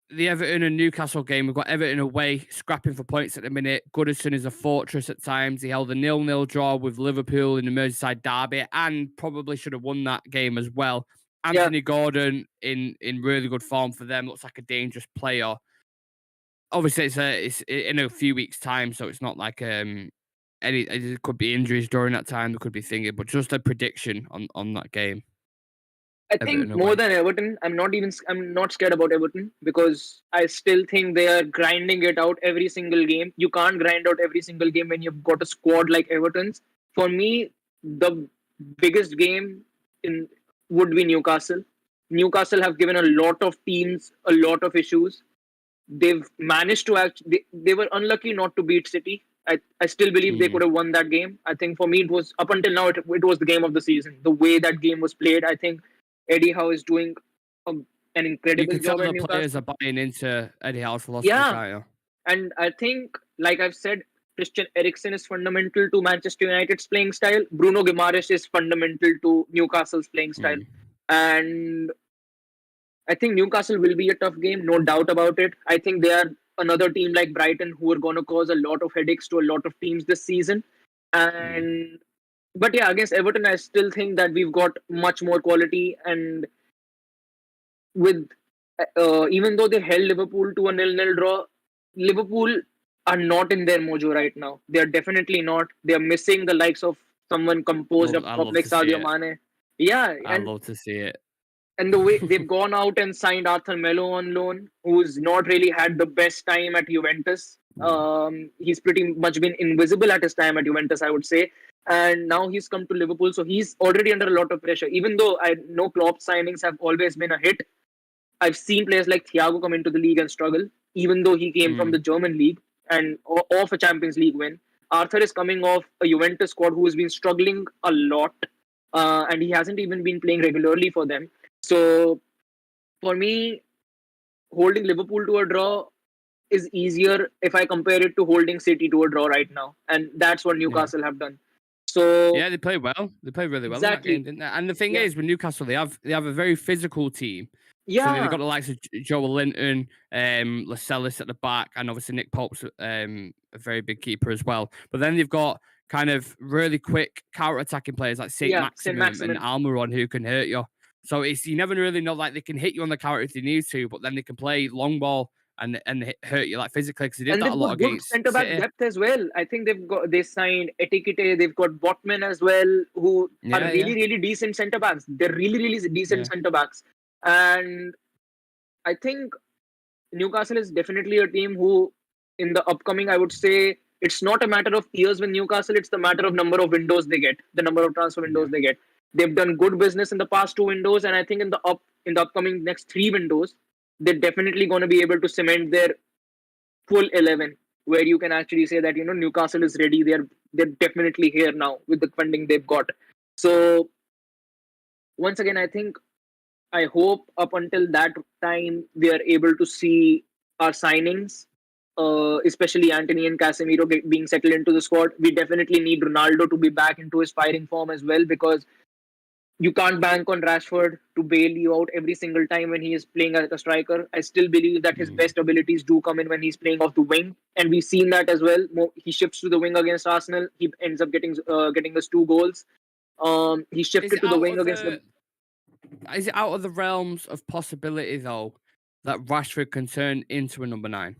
the Everton and Newcastle game. We've got Everton away, scrapping for points at the minute. Goodison is a fortress at times. He held a 0-0 draw with Liverpool in the Merseyside derby and probably should have won that game as well. Yeah. Anthony Gordon in really good form for them. Looks like a dangerous player. Obviously, it's in a few weeks' time, so it's not like it could be injuries during that time. There could be thinking, but just a prediction on that game. I think Everton more away. than Everton, I'm not scared about Everton because I still think they are grinding it out every single game. You can't grind out every single game when you've got a squad like Everton's. For me, the biggest game in would be Newcastle. Newcastle have given a lot of teams a lot of issues. They've managed to they were unlucky not to beat City. I still believe they Mm. could have won that game. I think for me it was up until now it was the game of the season. The way that game was played, I think Eddie Howe is doing a, an You incredible can tell job at the players Newcastle. are buying into Eddie Howe's philosophy, Yeah, can't you? and I think like I've said, Christian Eriksen is fundamental to Manchester United's playing style. Bruno Guimaraes is fundamental to Newcastle's playing style, Mm. and I think Newcastle will be a tough game, no doubt about it. I think they are another team like Brighton who are going to cause a lot of headaches to a lot of teams this season. Mm. And but yeah, against Everton, I still think that we've got much more quality. And with even though they held Liverpool to a 0-0 draw, Liverpool are not in their mojo right now. They are definitely not. They are missing the likes of someone composed up I top love like to see Sadio it. Mane. Yeah, I love to see it. and the way they've gone out and signed Arthur Melo on loan, who's not really had the best time at Juventus. Mm. He's pretty much been invisible at his time at Juventus, I would say. And now he's come to Liverpool, so he's already under a lot of pressure. Even though I know Klopp signings have always been a hit, I've seen players like Thiago come into the league and struggle, even though he came from Mm. the German league and off a Champions League win. Arthur is coming off a Juventus squad who has been struggling a lot, and he hasn't even been playing regularly for them. So for me, holding Liverpool to a draw is easier if I compare it to holding City to a draw right now, and that's what Yeah. Newcastle have done. So Yeah, they played well. They played really well in that game, exactly, didn't they? And the thing yeah, is, with Newcastle, they have a very physical team. So they've yeah, got the likes of Joel Linton, Lascelles at the back, and obviously Nick Pope's a very big keeper as well. But then they've got kind of really quick counter-attacking players like Saint yeah, Saint Maximum and Maximin. Almiron who can hurt you. So it's you never really know, like they can hit you on the counter if they need to, but then they can play long ball and hurt you like physically because they did And that a they've lot got good against centre back City. depth as well. I think they signed Etiquette, they've got Botman as well, who are Yeah, yeah, really decent centre backs. They're really decent yeah, centre backs. And I think Newcastle is definitely a team who, in the upcoming, I would say it's not a matter of years with Newcastle. It's the matter of number of windows they get, the number of transfer yeah. windows they get. They've done good business in the past two windows, and I think in the upcoming next three windows, they're definitely going to be able to cement their full 11, where you can actually say that Newcastle is ready. They're definitely here now with the funding they've got. So once again, I hope up until that time we are able to see our signings, especially Anthony and Casemiro being settled into the squad. We definitely need Ronaldo to be back into his firing form as well, because you can't bank on Rashford to bail you out every single time when he is playing as a striker. I still believe that his Mm. best abilities do come in when he's playing off the wing, and we've seen that as well. He shifts to the wing against Arsenal. He ends up getting us two goals. He Is shifted it to the out wing of against the the. Is it out of the realms of possibility though that Rashford can turn into a number 9?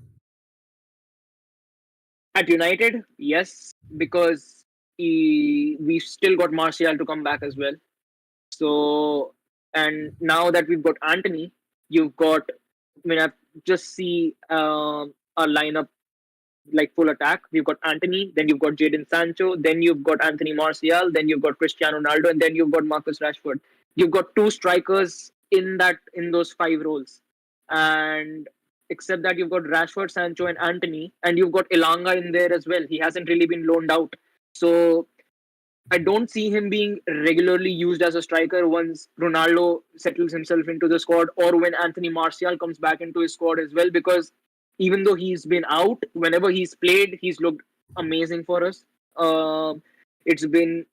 At United, yes, because we still got Martial to come back as well. So, and now that we've got Anthony, you've got. I mean, I just see our lineup like full attack. We've got Anthony, then you've got Jadon Sancho, then you've got Anthony Martial, then you've got Cristiano Ronaldo, and then you've got Marcus Rashford. You've got two strikers in those five roles, and except that you've got Rashford, Sancho, and Anthony, and you've got Elanga in there as well. He hasn't really been loaned out, so I don't see him being regularly used as a striker once Ronaldo settles himself into the squad or when Anthony Martial comes back into his squad as well. Because even though he's been out, whenever he's played, he's looked amazing for us. It's been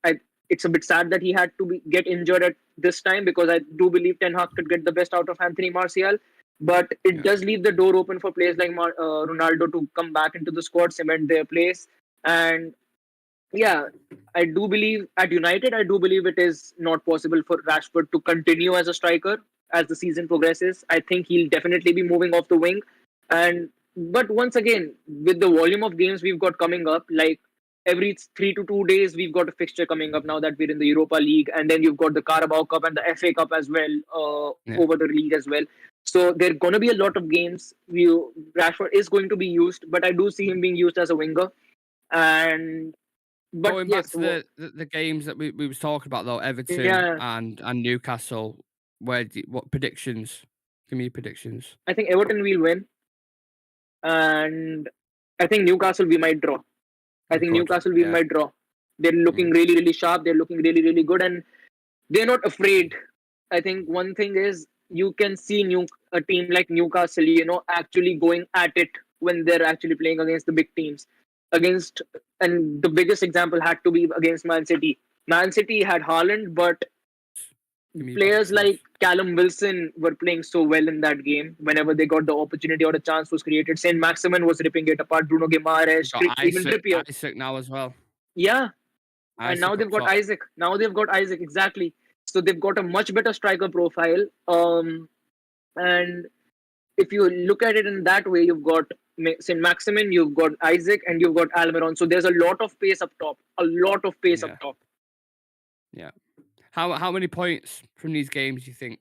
it's a bit sad that he had to get injured at this time because I do believe Ten Hag could get the best out of Anthony Martial. But it does leave the door open for players like Ronaldo to come back into the squad, cement their place, and yeah, I do believe at United, I do believe it is not possible for Rashford to continue as a striker as the season progresses. I think he'll definitely be moving off the wing. And but once again, with the volume of games we've got coming up, like every 3 to 2 days, we've got a fixture coming up now that we're in the Europa League, and then you've got the Carabao Cup and the FA Cup as well over the league as well. So there are going to be a lot of games. Rashford is going to be used, but I do see him being used as a winger. And but going back to the games that we was talking about though, Everton and Newcastle, what predictions? Give me your predictions. I think Everton will win, and I think Newcastle we might draw. I think Newcastle we might draw. They're looking really, really sharp. They're looking really, really good, and they're not afraid. I think one thing is you can see a team like Newcastle, actually going at it when they're actually playing against the big teams. And the biggest example had to be against Man City. Man City had Haaland, but players like Callum Wilson were playing so well in that game. Whenever they got the opportunity or a chance was created, Saint Maximin was ripping it apart. Bruno Guimaraes, even Trippier. Isaac now as well. Yeah, and now they've got Isaac. Exactly. So they've got a much better striker profile. And if you look at it in that way, you've got Saint Maximin, you've got Isaac, and you've got Almiron. So there's a lot of pace up top. Up top. Yeah. How many points from these games do you think?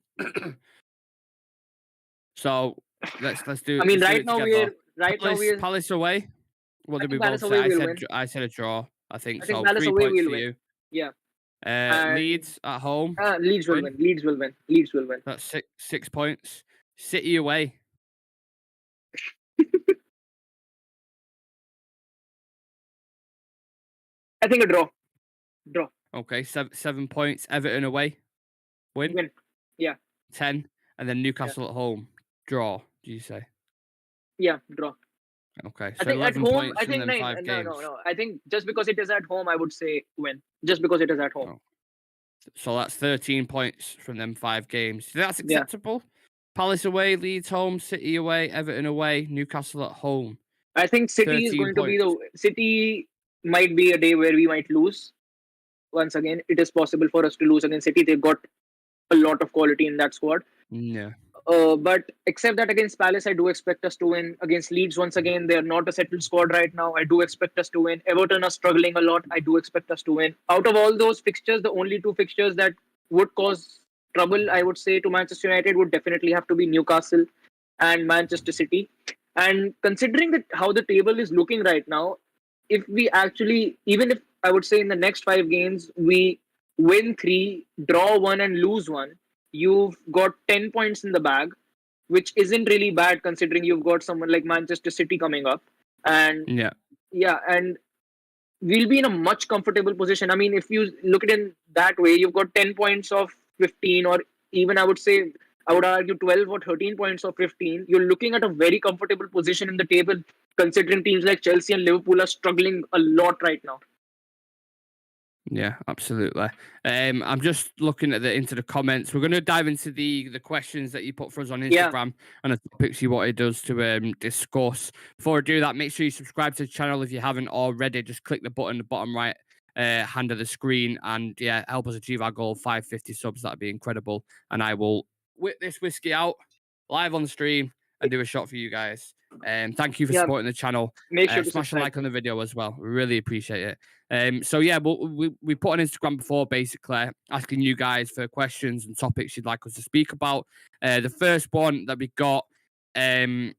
So let's do. I mean, right now we're Palace away. What did we both say? I said a draw. I think so. Palace 3 away points will for win. you. Yeah. Leeds at home. Leeds will win. Leeds will win. That's 6 points. City away. I think a draw. Okay, 7 points. Everton away. Win. Yeah. 10. And then Newcastle at home. Draw, do you say? Yeah, draw. Okay, so 11 points from them 5 games. No. I think just because it is at home, I would say win. Just because it is at home. Oh. So that's 13 points from them 5 games. That's acceptable? Yeah. Palace away, Leeds home, City away, Everton away, Newcastle at home. I think City is going to be City might be a day where we might lose. Once again, it is possible for us to lose against City. They've got a lot of quality in that squad. Yeah. But except that against Palace, I do expect us to win. Against Leeds, once again, they're not a settled squad right now. I do expect us to win. Everton are struggling a lot. I do expect us to win. Out of all those fixtures, the only 2 fixtures that would cause trouble, I would say, to Manchester United would definitely have to be Newcastle and Manchester City. And considering that how the table is looking right now, if we actually, even if I would say in the next 5 games, we win 3, draw 1 and lose 1, you've got 10 points in the bag, which isn't really bad considering you've got someone like Manchester City coming up. And and we'll be in a much comfortable position. I mean, if you look at it in that way, you've got 10 points of 15, or even I would argue 12 or 13 points of 15. You're looking at a very comfortable position in the table, considering teams like Chelsea and Liverpool are struggling a lot right now. Yeah, absolutely. I'm just looking into the comments. We're going to dive into the questions that you put for us on Instagram and the topics you wanted us to discuss. Before I do that, make sure you subscribe to the channel if you haven't already. Just click the button at the bottom right hand of the screen and help us achieve our goal of 550 subs. That'd be incredible. And I will whip this whiskey out live on the stream and do a shot for you guys. Thank you for Yeah, supporting the channel. make sure to Smash a subscribe like to on the him. video as well. We really appreciate it. So yeah, we put on Instagram before, basically asking you guys for questions and topics you'd like us to speak about. The first one that we got, and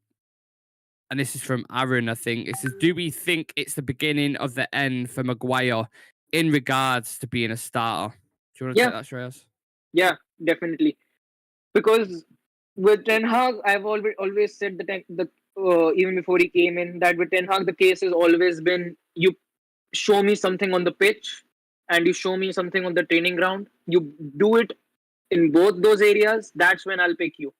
this is from Aaron, I think. It says, "Do we think it's the beginning of the end for Maguire in regards to being a starter?" Do you want to Yeah, take that, Shreyas? yeah, definitely. Because with Ten Hag, I've always said that even before he came in, that with Ten Hag the case has always been, you show me something on the pitch and you show me something on the training ground. You do it in both those areas. That's when I'll pick you.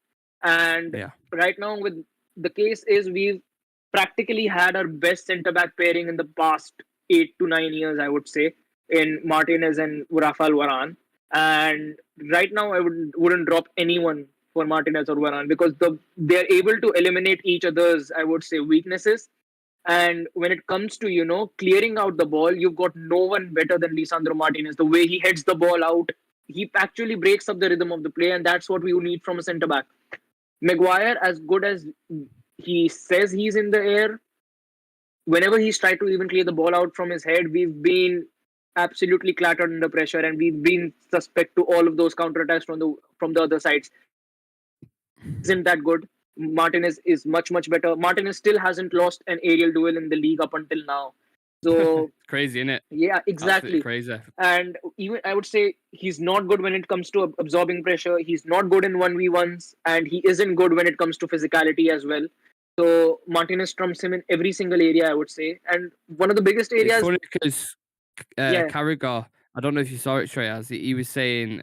And Yeah. right now, with the case is, we've practically had our best centre back pairing in the past 8 to 9 years, I would say, in Martinez and Rafael Varane. And right now, I wouldn't drop anyone for Martinez or Varane, because they're able to eliminate each other's, I would say, weaknesses. And when it comes to, clearing out the ball, you've got no one better than Lisandro Martinez. The way he heads the ball out, he actually breaks up the rhythm of the play, and that's what we need from a centre back. Maguire, as good as he says he's in the air, whenever he's tried to even clear the ball out from his head, we've been absolutely clattered under pressure, and we've been suspect to all of those counterattacks from the other sides. Isn't that good? Martinez is much better. Martinez still hasn't lost an aerial duel in the league up until now. So Crazy, innit? yeah, Absolutely exactly. crazy. And even I would say he's not good when it comes to absorbing pressure. He's not good in 1v1s, and he isn't good when it comes to physicality as well. So Martinez trumps him in every single area, I would say. And one of the biggest It's areas, funny because yeah, Carragher, I don't know if you saw it, Trey, as he was saying,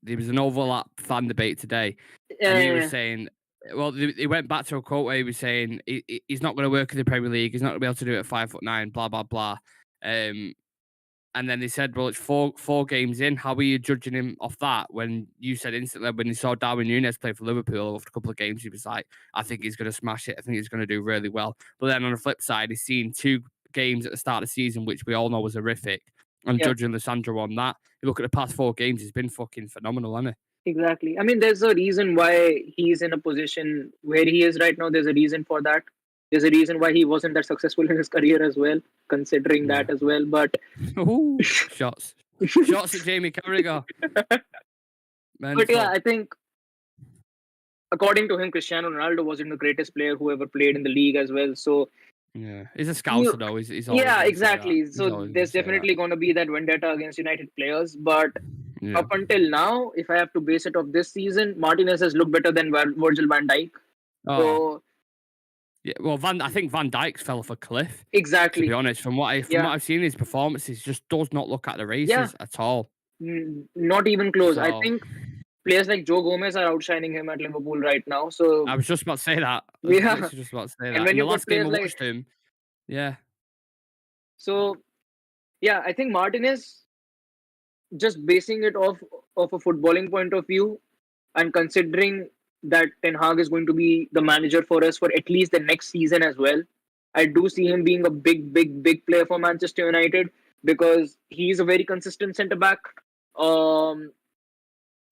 there was an overlap fan debate today, and he was uh, saying, well, he went back to a quote where he was saying he's not going to work in the Premier League, he's not going to be able to do it at 5'9", blah blah blah. Um, and then they said, well, it's four games in. How are you judging him off that? When you said instantly when he saw Darwin Núñez play for Liverpool after a couple of games, he was like, I think he's going to smash it. I think he's going to do really well. But then on the flip side, he's seen 2 games at the start of the season, which we all know was horrific. And yeah, judging Lissandro on that, you look at the past 4 games, he's been fucking phenomenal, hasn't exactly. I mean, there's a reason why he's in a position where he is right now. There's a reason for that. There's a reason why he wasn't that successful in his career as well, considering he? that as well. But Yeah. Ooh, shots. Shots at Jamie Carragher. but yeah, Mental. I think according to him, Cristiano Ronaldo wasn't the greatest player who ever played in the league as well. So Yeah. He's a you, scouser, though. He's always yeah, going to say that. exactly. He's So always going there's to say that. definitely going to be that vendetta against United players. But Yeah. up until now, if I have to base it off this season, Martinez has looked better than Virgil van Dijk. Oh, So yeah, well, I think Van Dijk's fell off a cliff. To be exactly, honest, from what yeah, I've seen, his performances just does not look at the yeah, races at all. not even close. I So think players like Joe Gomez are outshining him at Liverpool right now. So I was just about to say that. I was yeah, literally just about to say and that. when In the you've got last game players I like, watched him, yeah, so yeah, I think Martinez, just basing it off of a footballing point of view, and considering that Ten Hag is going to be the manager for us for at least the next season as well, I do see him being a big player for Manchester United, because he's a very consistent centre back. Um,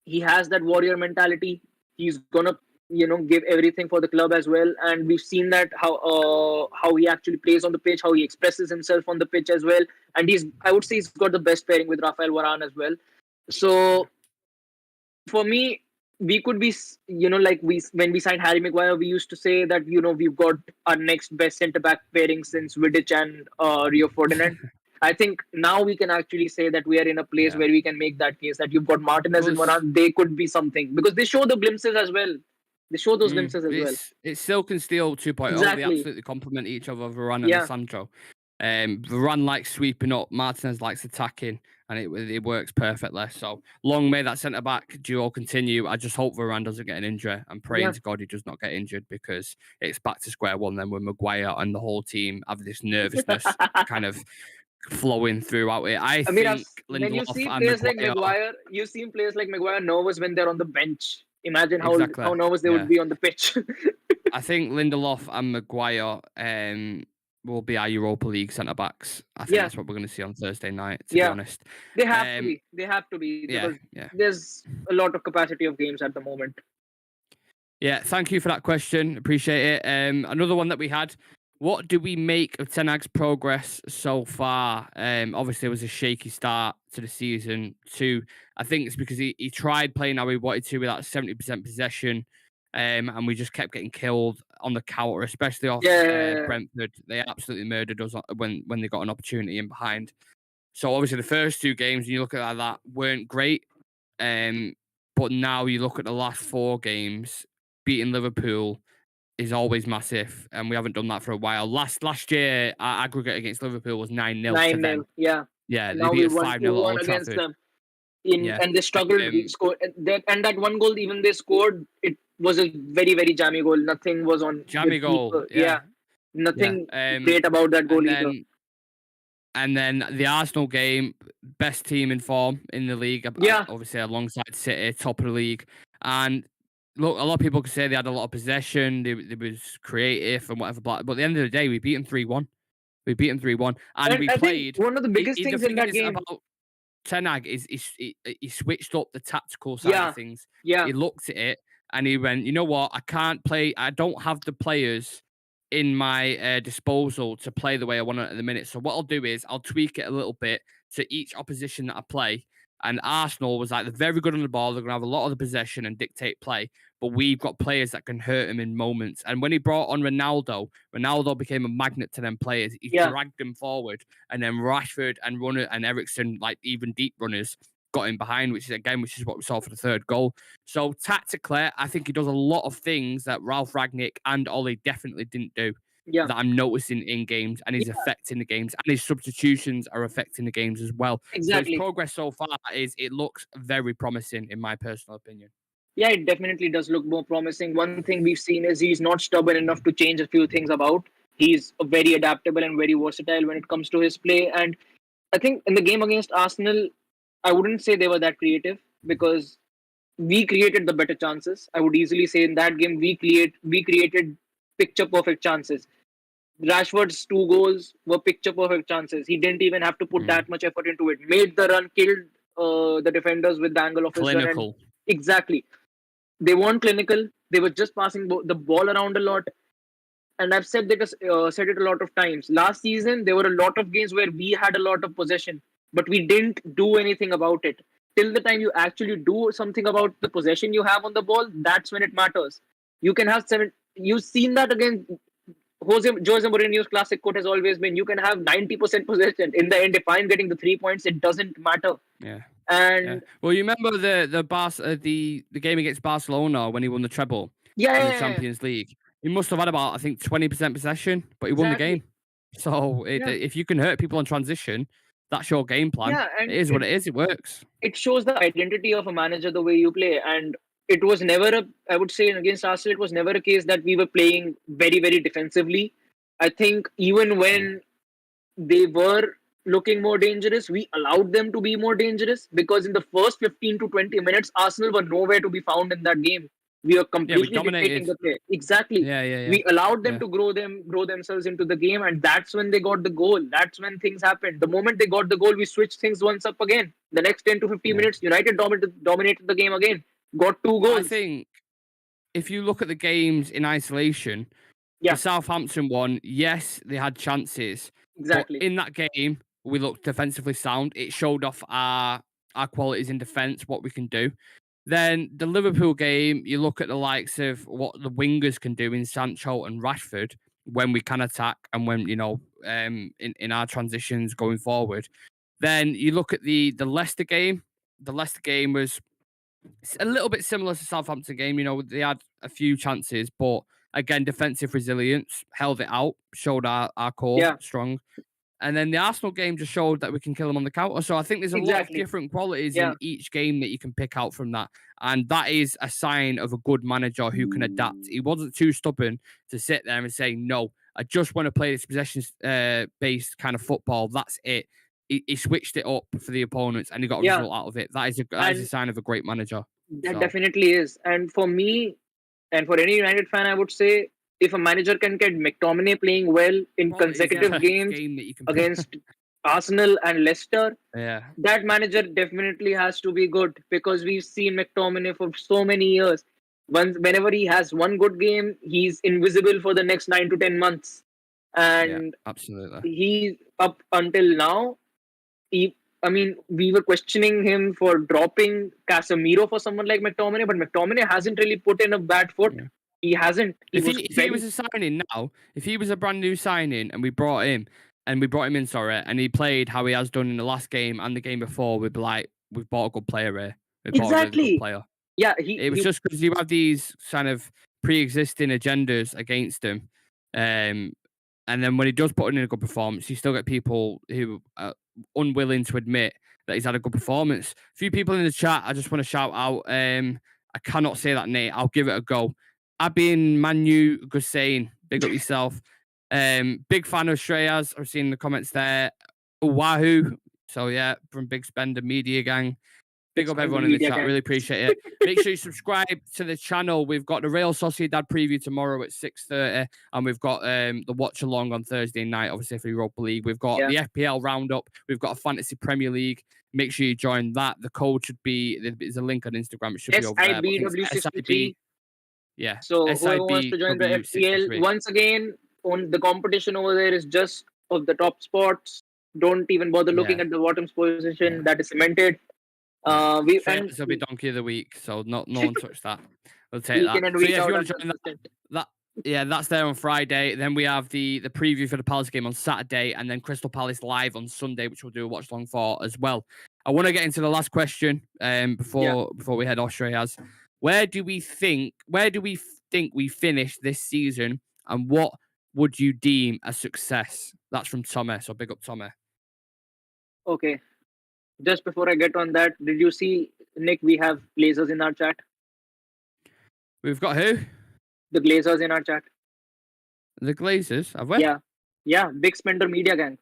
he has that warrior mentality. He's gonna, give everything for the club as well, and we've seen that how he actually plays on the pitch, how he expresses himself on the pitch as well. And I would say he's got the best pairing with Rafael Varane as well. yeah. So for me, we could be, like we when we signed Harry Maguire, we used to say that we've got our next best centre back pairing since Vidic and Rio Ferdinand. I think now we can actually say that we are in a place Yeah. where we can make that case that you've got Martinez Well, and Varane. They could be something, because they show the glimpses as well. They show those glimpses as well. it's Silk and Steel 2.0. They Exactly. absolutely complement each other, Varane and Yeah. Lissandro. Varane likes sweeping up, Martinez likes attacking, and it works perfectly. So long may that centre back duo continue. I just hope Varane doesn't get an injury. I'm praying Yeah. to God he does not get injured, because it's back to square one then with Maguire and the whole team have this nervousness kind of flowing throughout it. I I mean, think when you Lindelof see and players like Maguire, Maguire, you've seen players like Maguire nervous when they're on the bench. Imagine how exactly, nervous they would yeah. be on the pitch. I think Lindelof and Maguire will be our Europa League centre backs. I think Yeah, that's what we're going to see on Thursday night, to be yeah, honest. they have to Um, be. They have to be, yeah, because yeah. there's a lot of capacity of games at the moment. Yeah, thank you for that question. Appreciate it. Another one that we had. What do we make of Ten Hag's progress so far? Obviously, it was a shaky start to the season. Two, I think it's because he tried playing how he wanted to with that 70% possession, and we just kept getting killed on the counter, especially off Yeah, Brentford. They absolutely murdered us when they got an opportunity in behind. So obviously, the first two games, when you look at that, weren't great. But now you look at the last four games, beating Liverpool is always massive, and we haven't done that for a while. Last year, our aggregate against Liverpool was 9-0 to 9-0. them. Yeah. Yeah, And they now beat we us won 5-0 at 2-1 Old against Trafford. them. Yeah. And they struggled. Score and that one goal, even they scored, it was a very, very jammy goal. Nothing was on the Jammy goal. keeper. Yeah. Yeah. Yeah. Nothing great about that goal And either. then the Arsenal game, best team in form in the league, Yeah. obviously alongside City, top of the league. And look, a lot of people could say they had a lot of possession, they was creative and whatever, but at the end of the day, we beat them 3-1. We beat them 3-1. And And we I think played. one of the biggest The things in thing that is game. about Ten Hag is he switched up the tactical side of Yeah. things. Yeah. He looked at it and he went, you know what? I can't play. I don't have the players in my disposal to play the way I want it at the minute. So what I'll do is I'll tweak it a little bit to each opposition that I play. And Arsenal was like, they're very good on the ball. They're going to have a lot of the possession and dictate play. But we've got players that can hurt him in moments. And when he brought on Ronaldo became a magnet to them players. He Yeah. dragged them forward. And then Rashford and Runner and Ericsson, like even deep runners, got in behind, which is what we saw for the third goal. So tactically, I think he does a lot of things that Ralph Ragnick and Ollie definitely didn't do. Yeah. That I'm noticing in games, and he's affecting the games, and his substitutions are affecting the games as well. So his Exactly. progress so far it looks very promising, in my personal opinion. Yeah, it definitely does look more promising. One thing we've seen is he's not stubborn enough to change a few things about. He's very adaptable and very versatile when it comes to his play. And I think in the game against Arsenal, I wouldn't say they were that creative because we created the better chances. I would easily say in that game we created picture perfect chances. Rashford's two goals were picture perfect chances. He didn't even have to put that much effort into it. Made the run, killed the defenders with the angle of his run. And exactly. They weren't clinical. They were just passing the ball around a lot. And I've said said it a lot of times. Last season, there were a lot of games where we had a lot of possession, but we didn't do anything about it. Till the time you actually do something about the possession you have on the ball, that's when it matters. You can have seven. You've seen that again. Jose Mourinho's classic quote has always been, "You can have 90% possession. In the end, if I'm getting the 3 points, it doesn't matter." Yeah. And well, you remember the game against Barcelona when he won the treble in the Champions League. He must have had about, I think, 20% possession, but he won the game. So if you can hurt people on transition, that's your game plan. Yeah, and it is what it is. It works. It shows the identity of a manager, the way you play. And it was never I would say against Arsenal, it was never a case that we were playing very, very defensively. I think even when they were looking more dangerous, we allowed them to be more dangerous because in the first 15 to 20 minutes, Arsenal were nowhere to be found in that game. We were completely dictating the play. Exactly. We allowed them to grow themselves into the game, and that's when they got the goal. That's when things happened. The moment they got the goal, we switched things once up again. The next 10 to 15 minutes, United dominated the game again. Got 2 goals. I think if you look at the games in isolation, the Southampton one, yes, they had chances. Exactly. But in that game, we looked defensively sound. It showed off our qualities in defence, what we can do. Then the Liverpool game, you look at the likes of what the wingers can do in Sancho and Rashford when we can attack and when, in our transitions going forward. Then you look at the Leicester game. The Leicester game was a little bit similar to Southampton game. They had a few chances, but again, defensive resilience, held it out, showed our core strong. And then the Arsenal game just showed that we can kill them on the counter. So I think there's a lot of different qualities in each game that you can pick out from that. And that is a sign of a good manager who can adapt. He wasn't too stubborn to sit there and say, no, I just want to play this possession-based kind of football. That's it. He switched it up for the opponents and he got a result out of it. That is a sign of a great manager. That definitely is. And for me, and for any United fan, I would say, if a manager can get McTominay playing well in consecutive games against Arsenal and Leicester, that manager definitely has to be good because we've seen McTominay for so many years. Whenever he has one good game, he's invisible for the next 9 to 10 months. And absolutely. he up until now, we were questioning him for dropping Casemiro for someone like McTominay, but McTominay hasn't really put in a bad foot. Yeah. He hasn't. If he was a signing now, if he was a brand new signing and we brought him in, and he played how he has done in the last game and the game before, we'd be like, we've bought a good player here. We've bought a really good Exactly. player. Yeah, It was just because you have these kind of pre-existing agendas against him, and then when he does put in a good performance, you still get people who are unwilling to admit that he's had a good performance. A few people in the chat, I just want to shout out. I cannot say that name. I'll give it a go. Abin Manu Gussain, big up yourself. Big fan of Shreyas. I've seen the comments there. Wahoo. So yeah, from Big Spender Media Gang. Big up everyone in the chat. Really appreciate it. Make sure you subscribe to the channel. We've got the Real Sociedad preview tomorrow at 6:30, and we've got the watch along on Thursday night, obviously for Europa League. We've got the FPL roundup. We've got a Fantasy Premier League. Make sure you join that. The code should be, there's a link on Instagram. It should be over there. SIBW63. Yeah. So whoever wants to join the FPL, once again, on the competition over there is just of the top spots. Don't even bother looking at the bottom position. That is cemented. Will be Donkey of the Week, so no one touched that. We'll take that. So yeah, if you want to join that, that's there on Friday. Then we have the preview for the Palace game on Saturday, and then Crystal Palace live on Sunday, which we'll do a watch along for as well. I want to get into the last question before we head off. Shreyas, where do we think we finish this season, and what would you deem a success? That's from Tommy. So big up Tommy. Okay. Just before I get on that, did you see, Nick, we have Glazers in our chat? We've got who? The Glazers in our chat. The Glazers? Have we? Yeah. Big Spender Media Gang.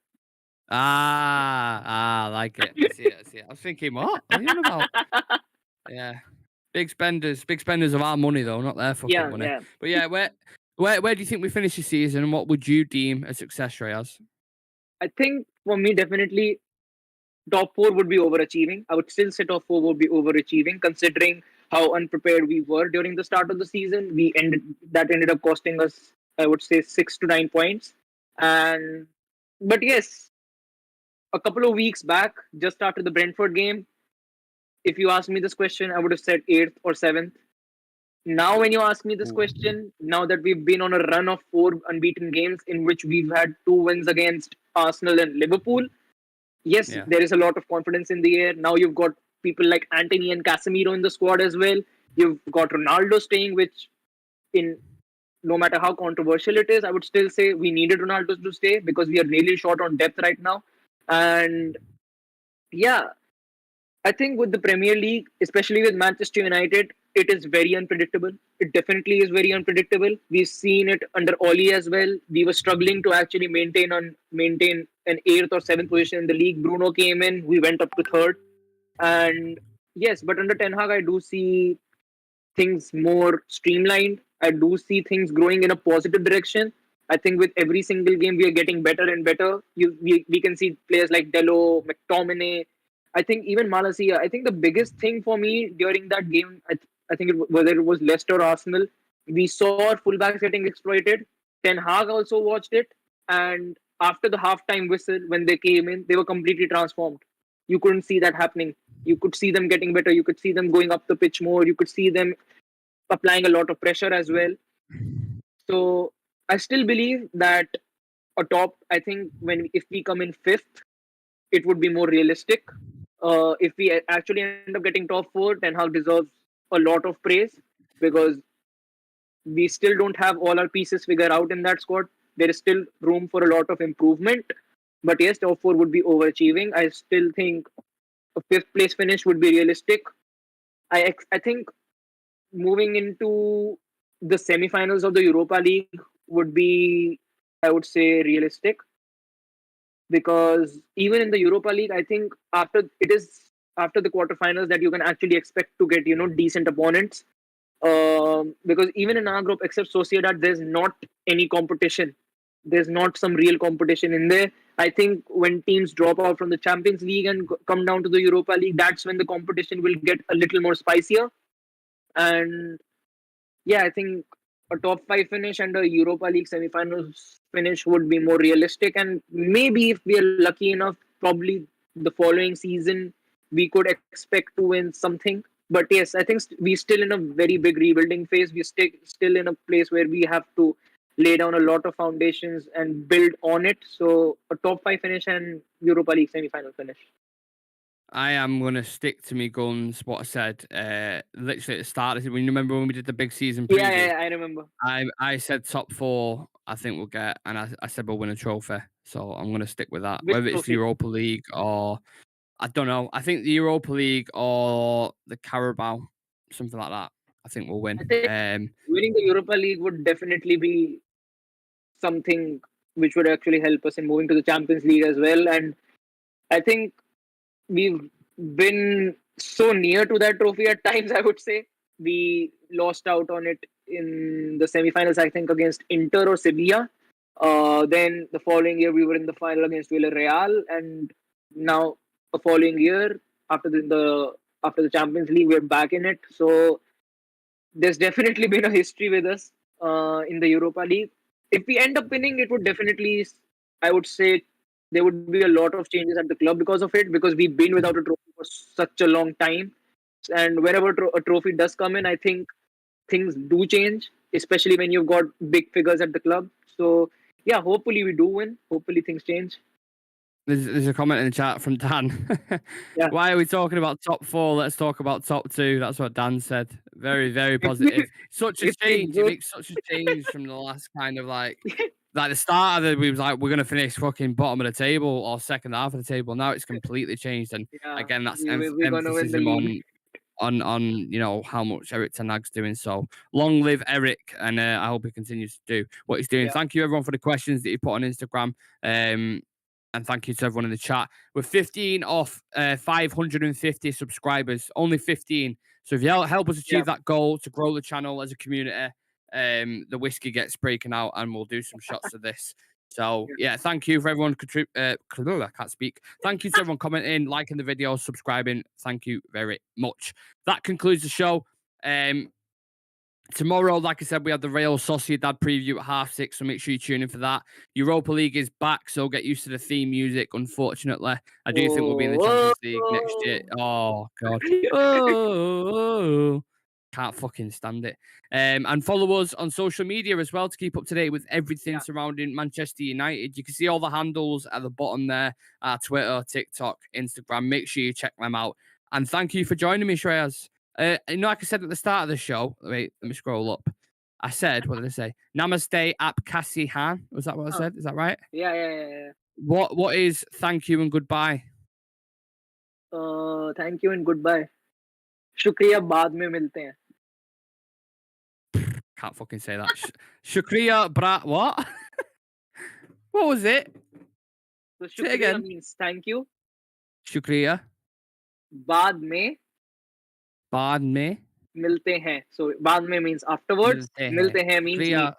I like it. I see it. I was thinking, what are you on about? Yeah. Big spenders of our money, though, not their fucking money. Yeah. But yeah, where do you think we finish the season, and what would you deem a success, Shreyas? I think for me, definitely top 4 would be overachieving. I would still say top 4 would be overachieving, considering how unprepared we were during the start of the season. That ended up costing us, I would say, 6 to 9 points. But yes, a couple of weeks back, just after the Brentford game, if you asked me this question, I would have said 8th or 7th. Now, when you ask me this question, now that we've been on a run of 4 unbeaten games in which we've had 2 wins against Arsenal and Liverpool, yes, there is a lot of confidence in the air. Now you've got people like Antony and Casemiro in the squad as well. You've got Ronaldo staying, which no matter how controversial it is, I would still say we needed Ronaldo to stay because we are really short on depth right now. And yeah, I think with the Premier League, especially with Manchester United, it is very unpredictable. It definitely is very unpredictable. We've seen it under Oli as well. We were struggling to actually maintain an 8th or 7th position in the league. Bruno came in, we went up to 3rd. And yes, but under Ten Hag, I do see things more streamlined. I do see things growing in a positive direction. I think with every single game, we are getting better and better. We can see players like Delo, McTominay. I think even Malacia. I think the biggest thing for me during that game, I think whether it was Leicester or Arsenal, we saw our fullbacks getting exploited. Ten Hag also watched it, and after the halftime whistle, when they came in, they were completely transformed. You couldn't see that happening. You could see them getting better. You could see them going up the pitch more. You could see them applying a lot of pressure as well. So I still believe that I think if we come in 5th, it would be more realistic. If we actually end up getting top 4, Ten Hag deserves a lot of praise because we still don't have all our pieces figured out in that squad. There is still room for a lot of improvement. But yes, top 4 would be overachieving. I still think a 5th place finish would be realistic. I think moving into the semi-finals of the Europa League would be, I would say, realistic. Because even in the Europa League, I think after the quarterfinals that you can actually expect to get decent opponents. Because even in our group, except Sociedad, there's not any competition. There's not some real competition in there. I think when teams drop out from the Champions League and come down to the Europa League, that's when the competition will get a little more spicier. And yeah, I think a top five finish and a Europa League semi-finals finish would be more realistic. And maybe if we are lucky enough, probably the following season we could expect to win something. But yes, I think we're still in a very big rebuilding phase. We're still in a place where we have to lay down a lot of foundations and build on it. So a top five finish and Europa League semi-final finish. I am gonna stick to me guns. What I said, literally at the start. When you remember when we did the big season Yeah, preview, I remember. I said top four. I think we'll get, and I said we'll win a trophy. So I'm gonna stick with that. Which Whether it's the trophy? Europa League or I don't know. I think the Europa League or the Carabao, something like that. I think we'll I win. think winning the Europa League would definitely be something which would actually help us in moving to the Champions League as well. And I think we've been so near to that trophy at times, I would say. We lost out on it in the semi-finals, I think, against Inter or Sevilla. Then the following year, we were in the final against Villarreal, and now the following year, after after the Champions League, we're back in it. So there's definitely been a history with us in the Europa League. If we end up winning, it would definitely, I would say, there would be a lot of changes at the club because of it, because we've been without a trophy for such a long time. And whenever a trophy does come in, I think things do change, especially when you've got big figures at the club. So, yeah, hopefully we do win. Hopefully things change. There's a comment in the chat from Dan. Yeah. Why are we talking about top four? Let's talk about top two. That's what Dan said. Very, very positive. Such a It's change. It good. makes such a change from the last kind of like the start of it. We was like, we're gonna finish fucking bottom of the table or second half of the table. Now it's completely changed. And Yeah, again, that's we're going to win emphasis the league. on how much Eric Ten Hag's doing. So long live Eric, and I hope he continues to do what he's doing. Yeah. Thank you everyone for the questions that you put on Instagram. And thank you to everyone in the chat. We're 15 off 550 subscribers, only 15. So if you help us achieve that goal to grow the channel as a community, the whiskey gets breaking out and we'll do some shots of this. So yeah, thank you for everyone. I can't speak. Thank you to everyone commenting, liking the video, subscribing. Thank you very much. That concludes the show. Tomorrow, like I said, we have the Real Sociedad preview at 6:30, so make sure you tune in for that. Europa League is back, so get used to the theme music. Unfortunately, I do think we'll be in the Champions League next year. Oh God, can't fucking stand it. And follow us on social media as well to keep up to date with everything surrounding Manchester United. You can see all the handles at the bottom there: Twitter, TikTok, Instagram. Make sure you check them out. And thank you for joining me, Shreyas. Like I said at the start of the show, wait, let me scroll up. I said, what did I say? Namaste ap Kasihan. Was that what I said? Is that right? Yeah. What is thank you and goodbye? Thank you and goodbye. शुक्रिया बाद में मिलते हैं. Can't fucking say that. Shukriya bra what? What was it? So Say it शुक्रिया again. means thank you. Shukriya. बाद में मिलते हैं. So बाद में means afterwards. मिलते हैं means meet.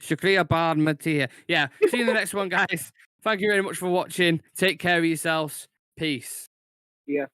Shukriya bad Matiya. Yeah. See you in the next one, guys. Thank you very much for watching. Take care of yourselves. Peace. Yeah.